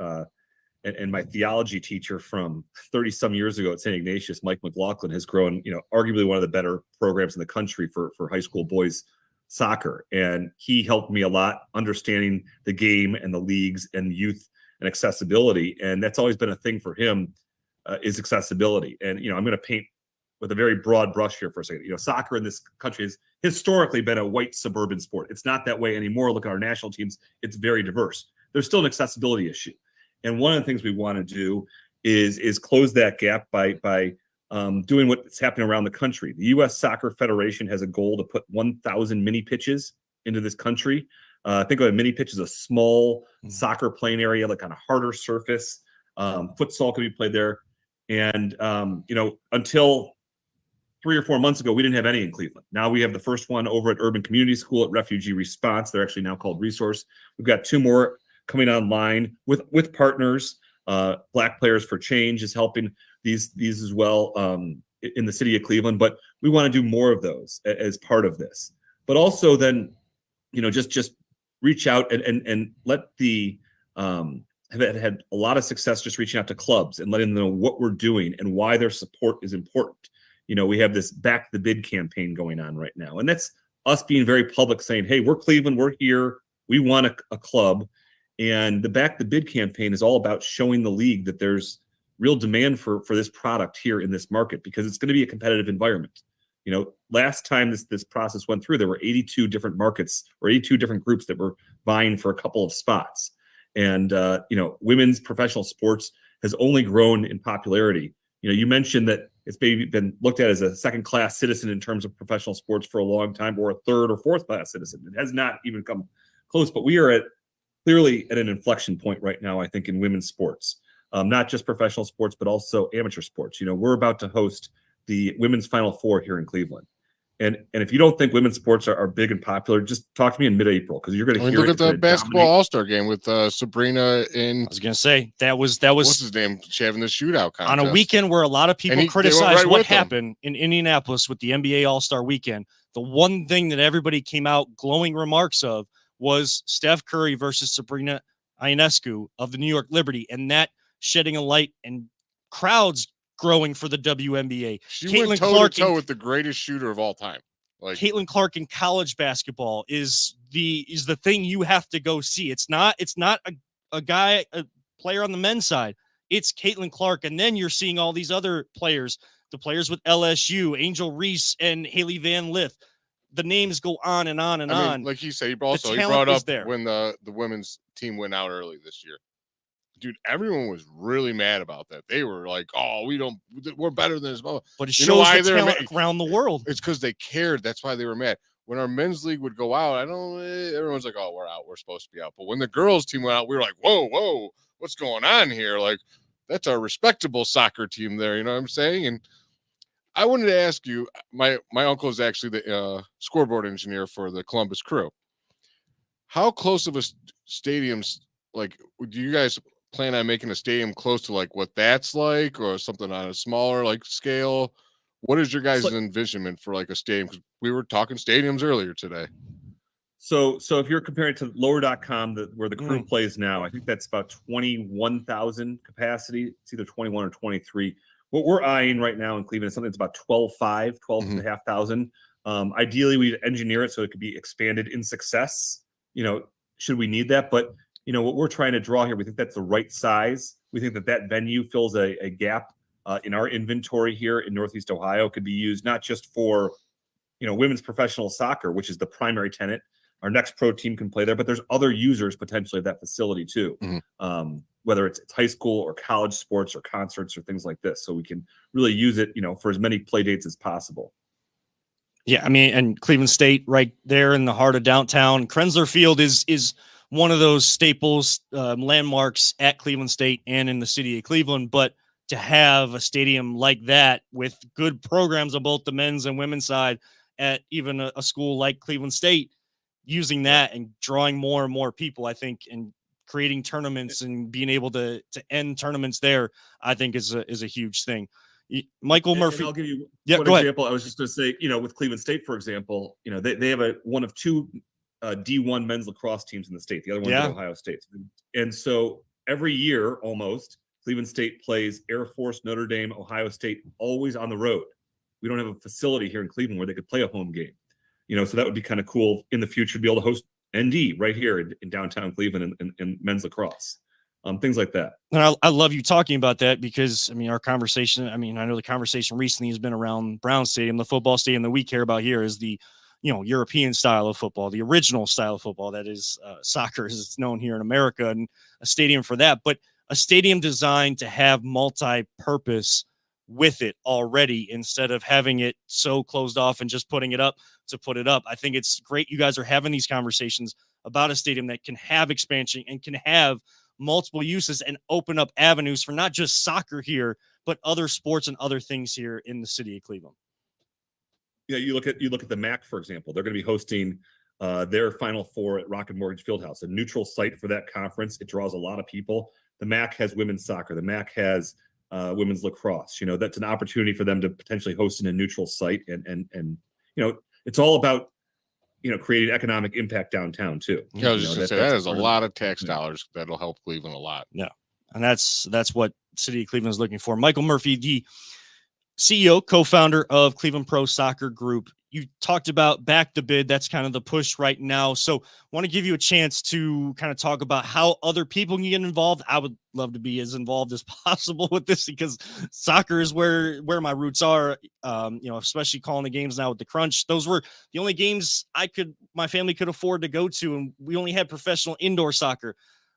and my theology teacher from 30 some years ago at St. Ignatius, Mike McLaughlin, has grown, arguably one of the better programs in the country for high school boys soccer. And he helped me a lot understanding the game and the leagues and youth and accessibility. And that's always been a thing for him, is accessibility. And, I'm going to paint with a very broad brush here for a second. Soccer in this country has historically been a white suburban sport. It's not that way anymore. Look at our national teams. It's very diverse. There's still an accessibility issue. And one of the things we want to do is close that gap by doing what's happening around the country. The U.S. Soccer Federation has a goal to put 1,000 mini pitches into this country. Think of a mini pitch as a small soccer playing area, like on a harder surface. Futsal can be played there. And, until 3 or 4 months ago, we didn't have any in Cleveland. Now we have the first one over at Urban Community School at Refugee Response. They're actually now called Resource. We've got 2 more coming online with partners. Black Players for Change is helping these as well in the city of Cleveland. But we want to do more of those as part of this. But also then, just reach out and let the have had a lot of success just reaching out to clubs and letting them know what we're doing and why their support is important. We have this Back the Bid campaign going on right now. And that's us being very public saying, hey, we're Cleveland, we're here, we want a club. And the Back the Bid campaign is all about showing the league that there's real demand for this product here in this market, because it's going to be a competitive environment. Last time this process went through, there were 82 different markets or 82 different groups that were vying for a couple of spots. And, women's professional sports has only grown in popularity. You mentioned that it's maybe been looked at as a second-class citizen in terms of professional sports for a long time, or a third or fourth-class citizen. It has not even come close, but we are clearly at an inflection point right now, I think, in women's sports, not just professional sports, but also amateur sports. We're about to host the Women's Final Four here in Cleveland. And if you don't think women's sports are big and popular, just talk to me in mid-April, because you're going to hear look at the basketball All-Star game with Sabrina and I was going to say that was what's his name? She having the shootout contest on a weekend where a lot of people criticized what happened in Indianapolis with the NBA All-Star weekend. The one thing that everybody came out glowing remarks of was Steph Curry versus Sabrina Ionescu of the New York Liberty, and that shedding a light and crowds growing for the WNBA. She went toe-to-toe with the greatest shooter of all time. Like Caitlin Clark in college basketball is the thing you have to go see. It's not a player on the men's side. It's Caitlin Clark, and then you're seeing all these other players, the players with LSU, Angel Reese and Haley Van Lith. The names go on and on and on. Like he said, he brought up when the women's team went out early this year. Dude, everyone was really mad about that. They were like, "Oh, we're better than this." But it shows the talent around the world. It's because they cared. That's why they were mad. When our men's league would go out, everyone's like, "Oh, we're out. We're supposed to be out." But when the girls' team went out, we were like, "Whoa, what's going on here?" Like, that's a respectable soccer team there. You know what I'm saying? And I wanted to ask you, my uncle is actually the scoreboard engineer for the Columbus Crew. How close of a stadium's like? Do you guys plan on making a stadium close to like what that's like, or something on a smaller like scale? What is your guys' envisionment for like a stadium? Because we were talking stadiums earlier today. So if you're comparing it to lower.com, where the Crew plays now, I think that's about 21,000 capacity. It's either 21 or 23. What we're eyeing right now in Cleveland is something that's about 12,500. Ideally, we'd engineer it so it could be expanded in success, should we need that. But what we're trying to draw here, we think that's the right size. We think that venue fills a gap in our inventory here in Northeast Ohio. It could be used not just for, women's professional soccer, which is the primary tenant. Our next pro team can play there, but there's other users potentially of that facility too. Whether it's high school or college sports or concerts or things like this. So we can really use it, for as many play dates as possible. Yeah, I mean, and Cleveland State right there in the heart of downtown. Krensler Field is one of those staples, landmarks at Cleveland State and in the city of Cleveland. But to have a stadium like that with good programs on both the men's and women's side at even a school like Cleveland State, using that and drawing more and more people, I think, and creating tournaments and being able to end tournaments there, I think is a huge thing. Michael Murphy. And I'll give you Yeah, one go ahead. example. I was just going to say, with Cleveland State, for example, they have one of two D1 men's lacrosse teams in the state. The other one's at Ohio State. And so every year, almost, Cleveland State plays Air Force, Notre Dame, Ohio State, always on the road. We don't have a facility here in Cleveland where they could play a home game. So that would be kind of cool in the future to be able to host ND right here in downtown Cleveland and men's lacrosse. Things like that. And I love you talking about that because, our conversation, I know the conversation recently has been around Brown Stadium, the football stadium that we care about here is the, European style of football, the original style of football that is soccer as it's known here in America, and a stadium for that, but a stadium designed to have multi-purpose with it already instead of having it so closed off and just putting it up to put it up. I think it's great you guys are having these conversations about a stadium that can have expansion and can have multiple uses and open up avenues for not just soccer here, but other sports and other things here in the city of Cleveland. Yeah, you look at the MAC, for example. They're going to be hosting their Final Four at Rocket Mortgage Fieldhouse, a neutral site for that conference. It draws a lot of people. The MAC has women's soccer. The MAC has women's lacrosse. That's an opportunity for them to potentially host in a neutral site, and it's all about creating economic impact downtown too. Yeah, I was just going to say that is a lot of tax dollars that'll help Cleveland a lot. Yeah, and that's what City of Cleveland is looking for. Michael Murphy, the CEO, co-founder of Cleveland Pro Soccer Group. You talked about back the bid. That's kind of the push right now. So want to give you a chance to kind of talk about how other people can get involved. I would love to be as involved as possible with this because soccer is where my roots are, especially calling the games now with the crunch. Those were the only games my family could afford to go to. And we only had professional indoor soccer.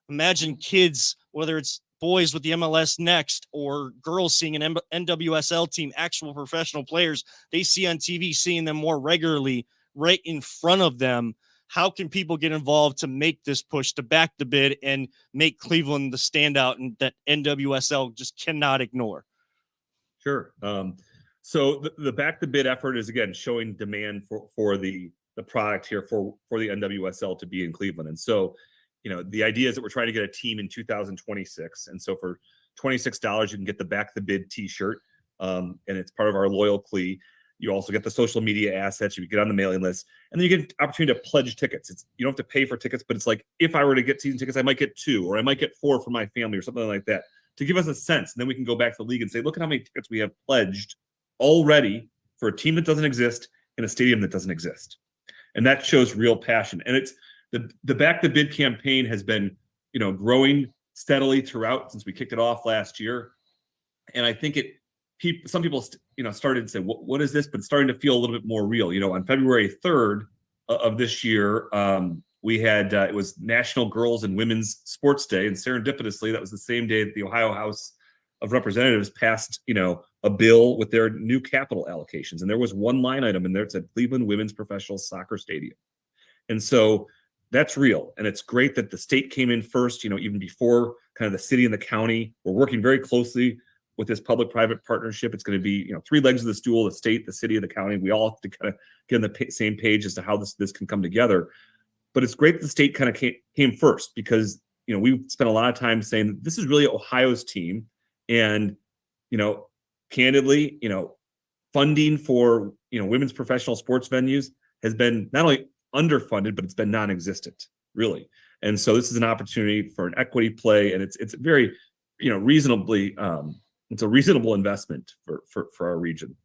Imagine kids, whether it's boys with the MLS Next or girls seeing an NWSL team, actual professional players they see on TV, seeing them more regularly right in front of them. How can people get involved to make this push to back the bid and make Cleveland the standout and that NWSL just cannot ignore? Sure. So the back the bid effort is, again, showing demand for the product here for the NWSL to be in Cleveland. And so the idea is that we're trying to get a team in 2026. And so for $26, you can get the back the bid t-shirt. And it's part of our loyal CLE. You also get the social media assets. You get on the mailing list, and then you get an opportunity to pledge tickets. You don't have to pay for tickets, but it's like, if I were to get season tickets, I might get 2, or I might get 4 for my family or something like that, to give us a sense. And then we can go back to the league and say, look at how many tickets we have pledged already for a team that doesn't exist in a stadium that doesn't exist. And that shows real passion. And it's, the back the bid campaign has been, growing steadily throughout since we kicked it off last year. And I think some people, started to say, what is this? But it's starting to feel a little bit more real. On February 3rd of this year, we had, it was National Girls and Women's Sports Day. And serendipitously, that was the same day that the Ohio House of Representatives passed, a bill with their new capital allocations. And there was one line item in there that said Cleveland Women's Professional Soccer Stadium. And so that's real. And it's great that the state came in first, even before kind of the city and the county. We're working very closely with this public-private partnership. It's going to be, 3 legs of the stool: the state, the city, and the county. We all have to kind of get on the same page as to how this can come together. But it's great that the state kind of came first because, we spent a lot of time saying that this is really Ohio's team. And, candidly, funding for, women's professional sports venues has been not only underfunded, but it's been non-existent, really. And so this is an opportunity for an equity play, and it's very, reasonably, it's a reasonable investment for our region.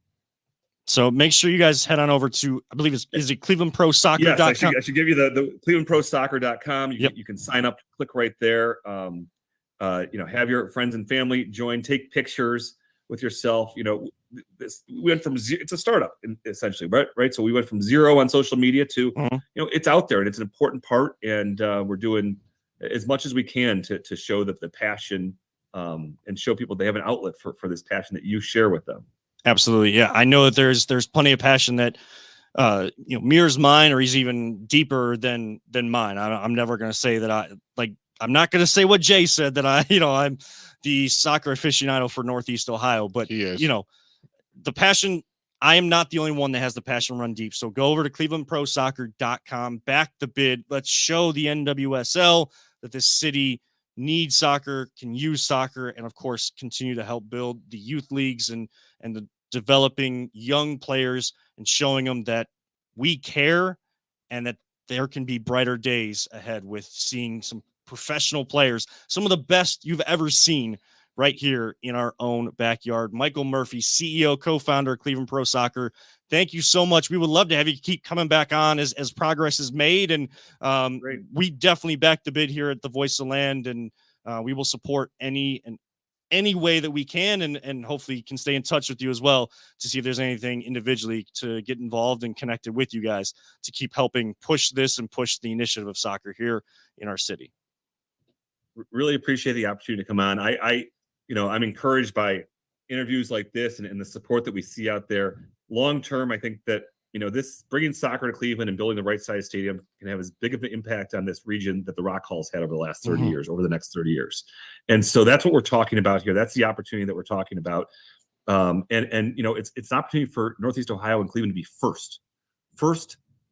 So make sure you guys head on over to, I believe is it clevelandprosoccer.com? Yes, I should give you the clevelandprosoccer.com. You can sign up, click right there. Have your friends and family join, take pictures with yourself. We went from zero, it's a startup essentially, right? So we went from 0 on social media to, it's out there, and it's an important part. And we're doing as much as we can to show that the passion, and show people they have an outlet for this passion that you share with them. Absolutely. Yeah. I know that there's plenty of passion that, mirrors mine, or he's even deeper than mine. I'm never going to say that I'm not going to say what Jay said, that I'm the soccer aficionado for Northeast Ohio, but He is. The passion, I am not the only one that has the passion run deep. So go over to clevelandprosoccer.com, back the bid. Let's show the NWSL, that this city needs soccer, can use soccer, and of course continue to help build the youth leagues and the developing young players and showing them that we care and that there can be brighter days ahead with seeing some professional players, some of the best you've ever seen right here in our own backyard. Michael Murphy, CEO, co-founder of Cleveland Pro Soccer. Thank you so much. We would love to have you keep coming back on as progress is made. And we definitely back the bid here at the Voice of the Land, and we will support any way that we can, and hopefully can stay in touch with you as well to see if there's anything individually to get involved and connected with you guys to keep helping push this and push the initiative of soccer here in our city. Really appreciate the opportunity to come on. I'm encouraged by interviews like this and the support that we see out there. Long term, I think that this bringing soccer to Cleveland and building the right size stadium can have as big of an impact on this region that the Rock Hall's had over the last 30 years, over the next 30 years. And so that's what we're talking about here. That's the opportunity that we're talking about. It's an opportunity for Northeast Ohio and Cleveland to be first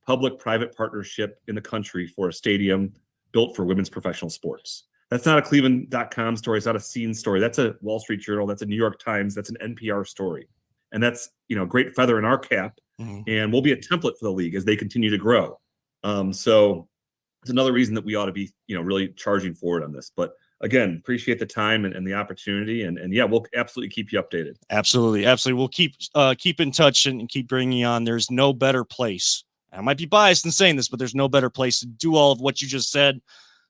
public-private partnership in the country for a stadium built for women's professional sports. That's not a Cleveland.com story. It's not a Scene story. That's a Wall Street Journal. That's a New York Times. That's an NPR story. And that's, a great feather in our cap. And we'll be a template for the league as they continue to grow. So it's another reason that we ought to be, really charging forward on this. But again, appreciate the time and the opportunity. And yeah, we'll absolutely keep you updated. Absolutely. We'll keep in touch and keep bringing you on. There's no better place. I might be biased in saying this, but there's no better place to do all of what you just said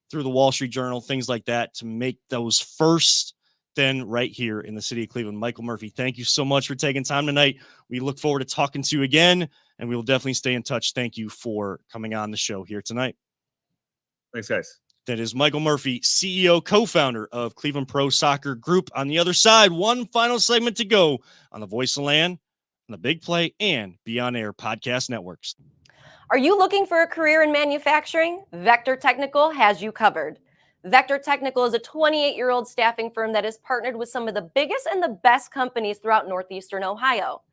through the Wall Street Journal, things like that, to make those first than right here in the city of Cleveland. Michael Murphy, thank you so much for taking time tonight. We look forward to talking to you again, and we will definitely stay in touch. Thank you for coming on the show here tonight. Thanks, guys. That is Michael Murphy, CEO, co-founder of Cleveland Pro Soccer Group. On the other side, one final segment to go on the Voice of the Land, on the Big Play, and Beyond Air podcast networks. Are you looking for a career in manufacturing? Vector Technical has you covered. Vector Technical is a 28-year-old staffing firm that has partnered with some of the biggest and the best companies throughout Northeastern Ohio.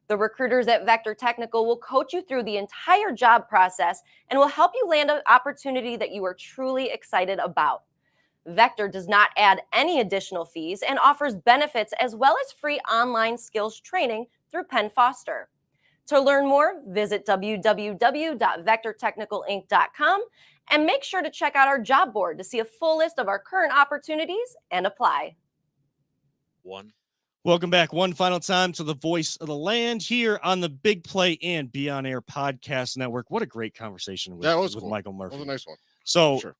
The recruiters at Vector Technical will coach you through the entire job process and will help you land an opportunity that you are truly excited about. Vector does not add any additional fees and offers benefits as well as free online skills training through Penn Foster. To learn more, visit www.vectortechnicalinc.com and make sure to check out our job board to see a full list of our current opportunities and apply. Welcome back one final time to the Voice of the Land here on the Big Play and Beyond Air podcast network. What a great conversation with cool. Michael Murphy. That was a nice one. So sure.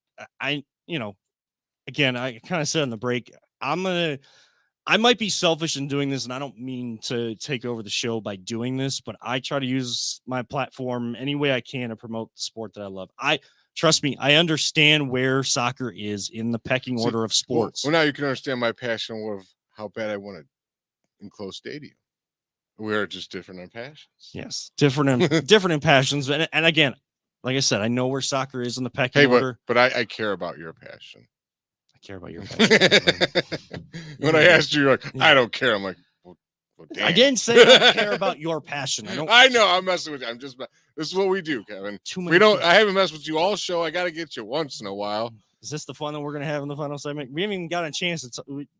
Again, I kind of said on the break, I might be selfish in doing this, and I don't mean to take over the show by doing this, but I try to use my platform any way I can to promote the sport that I love. Trust me, I understand where soccer is in the pecking order of sports. Well, now you can understand my passion of how bad I want an enclosed stadium. We are just different in passions. Yes, different in passions. And again, like I said, I know where soccer is in the pecking order. But I care about your passion. Care about your passion. When I asked you, I don't care. I'm like, well, damn. I didn't say I don't care about your passion. I know. I'm messing with you. This is what we do, Kevin. I haven't messed with you all show. I got to get you once in a while. Is this the fun that we're going to have in the final segment? We haven't even got a chance.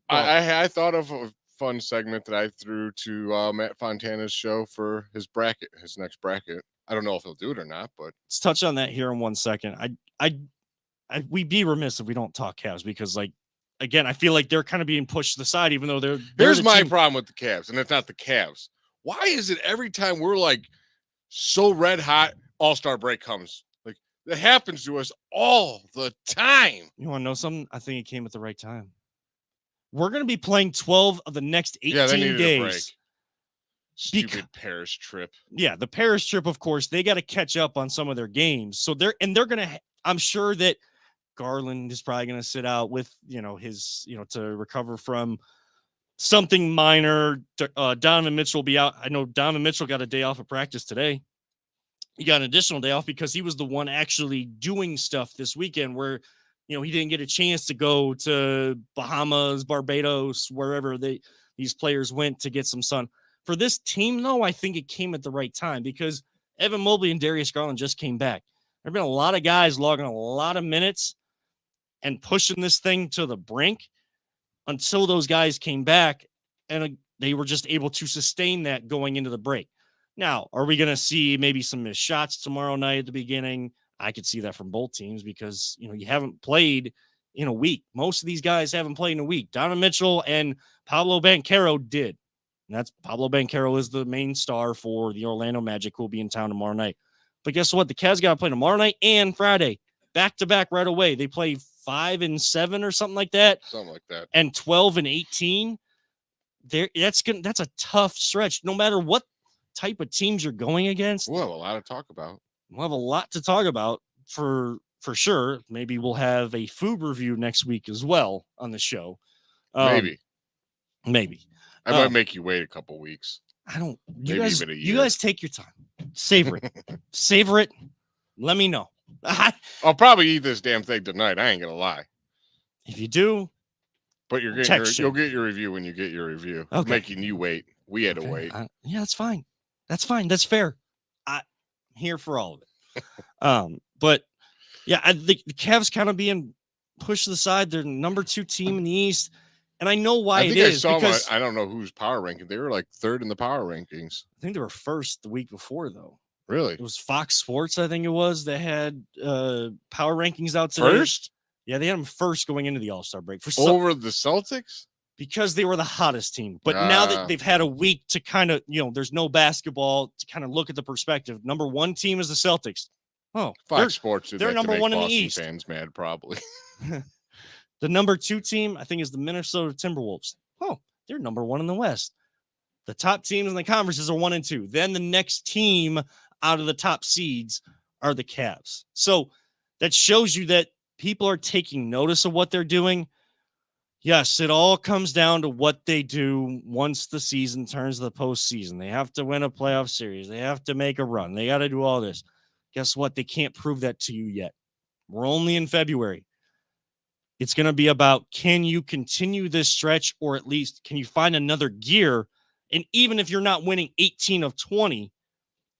I thought of a fun segment that I threw to Matt Fontana's show for his next bracket. I don't know if he'll do it or not, but let's touch on that here in 1 second. We'd be remiss if we don't talk Cavs because, again, I feel like they're kind of being pushed to the side, even though they're Here's my problem with the Cavs, and it's not the Cavs. Why is it every time we're so red hot, All-Star break comes? That happens to us all the time. You want to know something? I think it came at the right time. We're going to be playing 12 of the next 18 days. Stupid Paris trip. Yeah, the Paris trip, of course, they got to catch up on some of their games. So they're going to. I'm sure that Garland is probably going to sit out with, his, to recover from something minor. Donovan Mitchell will be out. I know Donovan Mitchell got a day off of practice today. He got an additional day off because he was the one actually doing stuff this weekend where, he didn't get a chance to go to Bahamas, Barbados, wherever these players went to get some sun. For this team, though, I think it came at the right time because Evan Mobley and Darius Garland just came back. There have been a lot of guys logging a lot of minutes. and pushing this thing to the brink until those guys came back and they were just able to sustain that going into the break. Now, are we going to see maybe some missed shots tomorrow night at the beginning? I could see that from both teams because, you haven't played in a week. Most of these guys haven't played in a week. Donovan Mitchell and Pablo Banchero did. And that's Pablo Banchero is the main star for the Orlando Magic, who will be in town tomorrow night. But guess what? The Cavs got to play tomorrow night and Friday, back to back right away. They play 5 and 7 or something like that. Something like that. And 12 and 18. That's a tough stretch. No matter what type of teams you're going against. We'll have a lot to talk about. We'll have a lot to talk about for sure. Maybe we'll have a food review next week as well on the show. Maybe. I might make you wait a couple weeks. I don't. Maybe even a You year. guys take your time. Savor it. Savor it. Let me know. I'll probably eat this damn thing tonight. I ain't gonna lie. If you do, But you'll get your review when you get your review. Okay. Making you wait. We had to wait. Yeah, that's fine. That's fine. That's fair. I'm here for all of it. But yeah, I think the Cavs kind of being pushed to the side. They're the number 2 team in the East. And I know why I think it is. Because I don't know who's power ranking. They were like 3rd in the power rankings. I think they were first the week before, though. Really? It was Fox Sports, I think it was, that had power rankings out today. First? Yeah, they had them first going into the All-Star break. Over the Celtics? Because they were the hottest team. But now that they've had a week to kind of, there's no basketball to kind of look at the perspective. Number 1 team is the Celtics. Oh, Fox Sports. They're number 1 in the East. Fans mad, probably. The number 2 team, I think, is the Minnesota Timberwolves. Oh, they're number 1 in the West. The top teams in the conferences are 1 and 2. Then the next team out of the top seeds are the Cavs. So that shows you that people are taking notice of what they're doing. Yes, it all comes down to what they do once the season turns to the postseason. They have to win a playoff series. They have to make a run. They got to do all this. Guess what? They can't prove that to you yet. We're only in February. It's going to be about, can you continue this stretch, or at least can you find another gear? And even if you're not winning 18 of 20,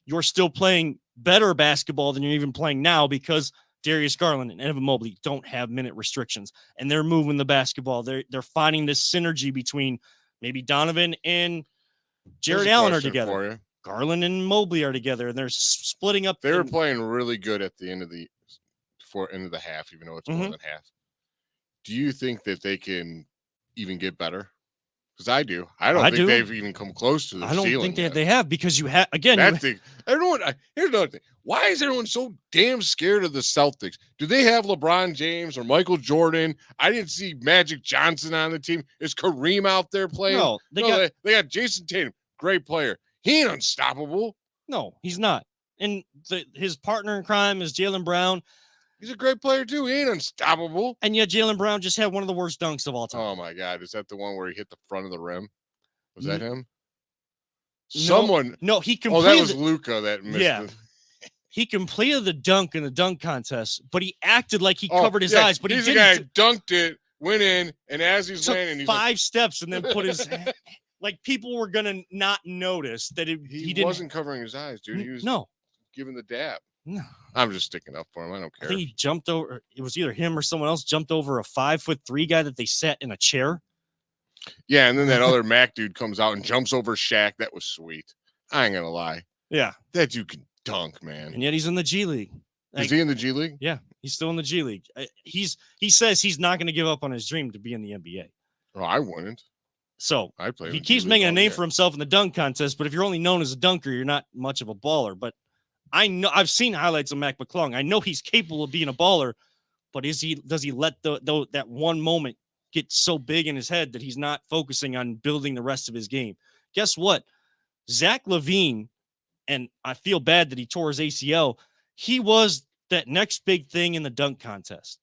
you're still playing better basketball than you're even playing now, because Darius Garland and Evan Mobley don't have minute restrictions, and they're moving the basketball. They're finding this synergy between maybe Donovan and Jared Allen are together. Garland and Mobley are together, and they're splitting up. They were playing really good at the end of the half, even though it's more than half. Do you think that they can even get better? Because I do. I don't think they've even come close to the ceiling. I don't think they have, because you have, again. Here's another thing. Why is everyone so damn scared of the Celtics? Do they have LeBron James or Michael Jordan? I didn't see Magic Johnson on the team. Is Kareem out there playing? No, they got Jason Tatum, great player. He ain't unstoppable. No, he's not. And his partner in crime is Jaylen Brown. He's a great player too. He ain't unstoppable. And yet Jaylen Brown just had one of the worst dunks of all time. Oh my God. Is that the one where he hit the front of the rim? Was that him? No, he completed. Oh, that was Luka that missed it. He completed the dunk in the dunk contest, but he acted like he covered his eyes. But he's he the guy dunked it, went in, and as he's landing, he's 5 steps and then put his like, people were gonna not notice that he wasn't covering his eyes, dude. He was giving the dab. No, I'm just sticking up for him. I don't care. I think he jumped over. It was either him or someone else jumped over a 5'3" guy that they sat in a chair. Yeah, and then that other Mac dude comes out and jumps over Shaq. That was sweet. I ain't gonna lie. Yeah, that dude can dunk, man. And yet he's in the G League. Is he in the G League? Yeah, he's still in the G League. He says he's not going to give up on his dream to be in the NBA. Oh, I wouldn't. So I play. He keeps making a name for himself in the dunk contest, but if you're only known as a dunker, you're not much of a baller. But I know, I've seen highlights of Mac McClung. I know he's capable of being a baller, but does he let that one moment get so big in his head that he's not focusing on building the rest of his game? Guess what? Zach LaVine, and I feel bad that he tore his ACL. He was that next big thing in the dunk contest.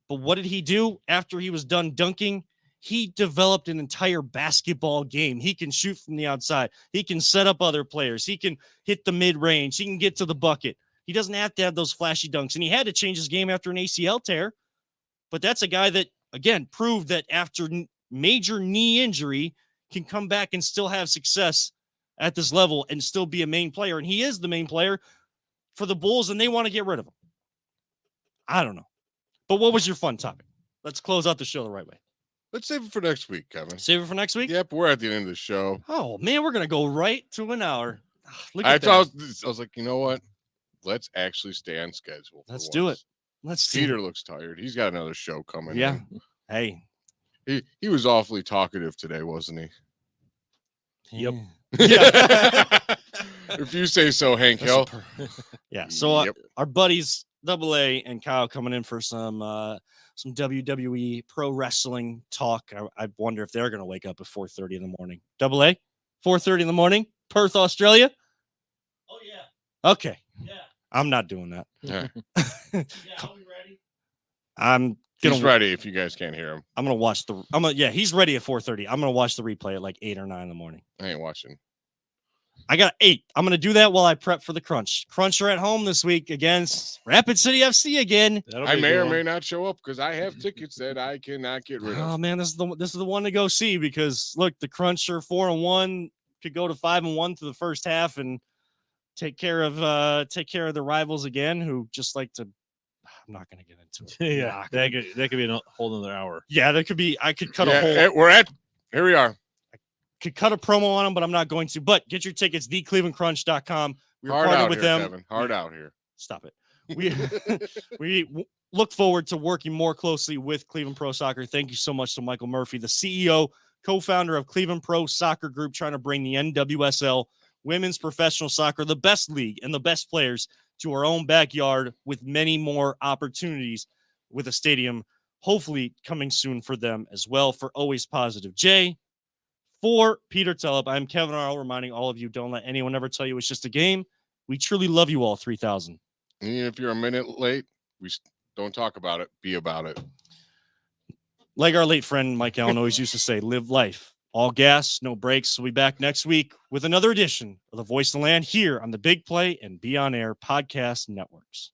But what did he do after he was done dunking? He developed an entire basketball game. He can shoot from the outside. He can set up other players. He can hit the mid-range. He can get to the bucket. He doesn't have to have those flashy dunks. And he had to change his game after an ACL tear. But that's a guy that, again, proved that after major knee injury can come back and still have success at this level and still be a main player. And he is the main player for the Bulls, and they want to get rid of him. I don't know. But what was your fun topic? let's close out the show the right way. Let's save it for next week, Kevin. Save it for next week? Yep, we're at the end of the show. Oh, man, we're going to go right to an hour. Look I at that. was like, you know what? Let's actually stay on schedule. Let's do it. Let's do it. Peter looks tired. He's got another show coming. Yeah. Hey. He was awfully talkative today, wasn't he? Yep. Yeah. If you say so, Hank Hill. Yeah. So Yep. our buddies AA and Kyle coming in for some WWE pro wrestling talk. I wonder if they're going to wake up at 4:30 in the morning. AA, 4:30 in the morning, Perth, Australia. Oh yeah. Okay. Yeah. I'm not doing that. Yeah. Yeah, I'll be ready. I'm He's gonna ready if you guys can't hear him. I'm gonna watch the. Yeah, he's ready at 4:30. I'm gonna watch the replay at like 8 or 9 in the morning. I ain't watching. I got 8. I'm gonna do that while I prep for the Crunch. Crunch are at home this week against Rapid City FC again. I may or may not show up because I have tickets that I cannot get rid Oh of. man, this is the one to go see because look, the Crunch are 4-1, could go to 5-1 through the first half and take care of the rivals again who just like to. I'm not gonna get into it. Yeah, that could be a whole another hour. Yeah, there could be. I could cut a Yeah, whole. here we are. Could cut a promo on them, but I'm not going to. But get your tickets, theclevelandcrunch.com. We're Hard partnered out with here, them. Kevin. Hard out here. Stop it. We look forward to working more closely with Cleveland Pro Soccer. Thank you so much to Michael Murphy, the CEO, co-founder of Cleveland Pro Soccer Group, trying to bring the NWSL women's professional soccer, the best league and the best players to our own backyard with many more opportunities with a stadium, hopefully coming soon for them as well. For Always Positive Jay, for Peter Telep, I'm Kevin Arnold, reminding all of you, don't let anyone ever tell you it's just a game. We truly love you all, 3,000. And even if you're a minute late, don't talk about it. Be about it. Like our late friend Mike Allen always used to say, live life. All gas, no brakes. We'll be back next week with another edition of The Voice of the Land here on the Big Play and Be On Air podcast networks.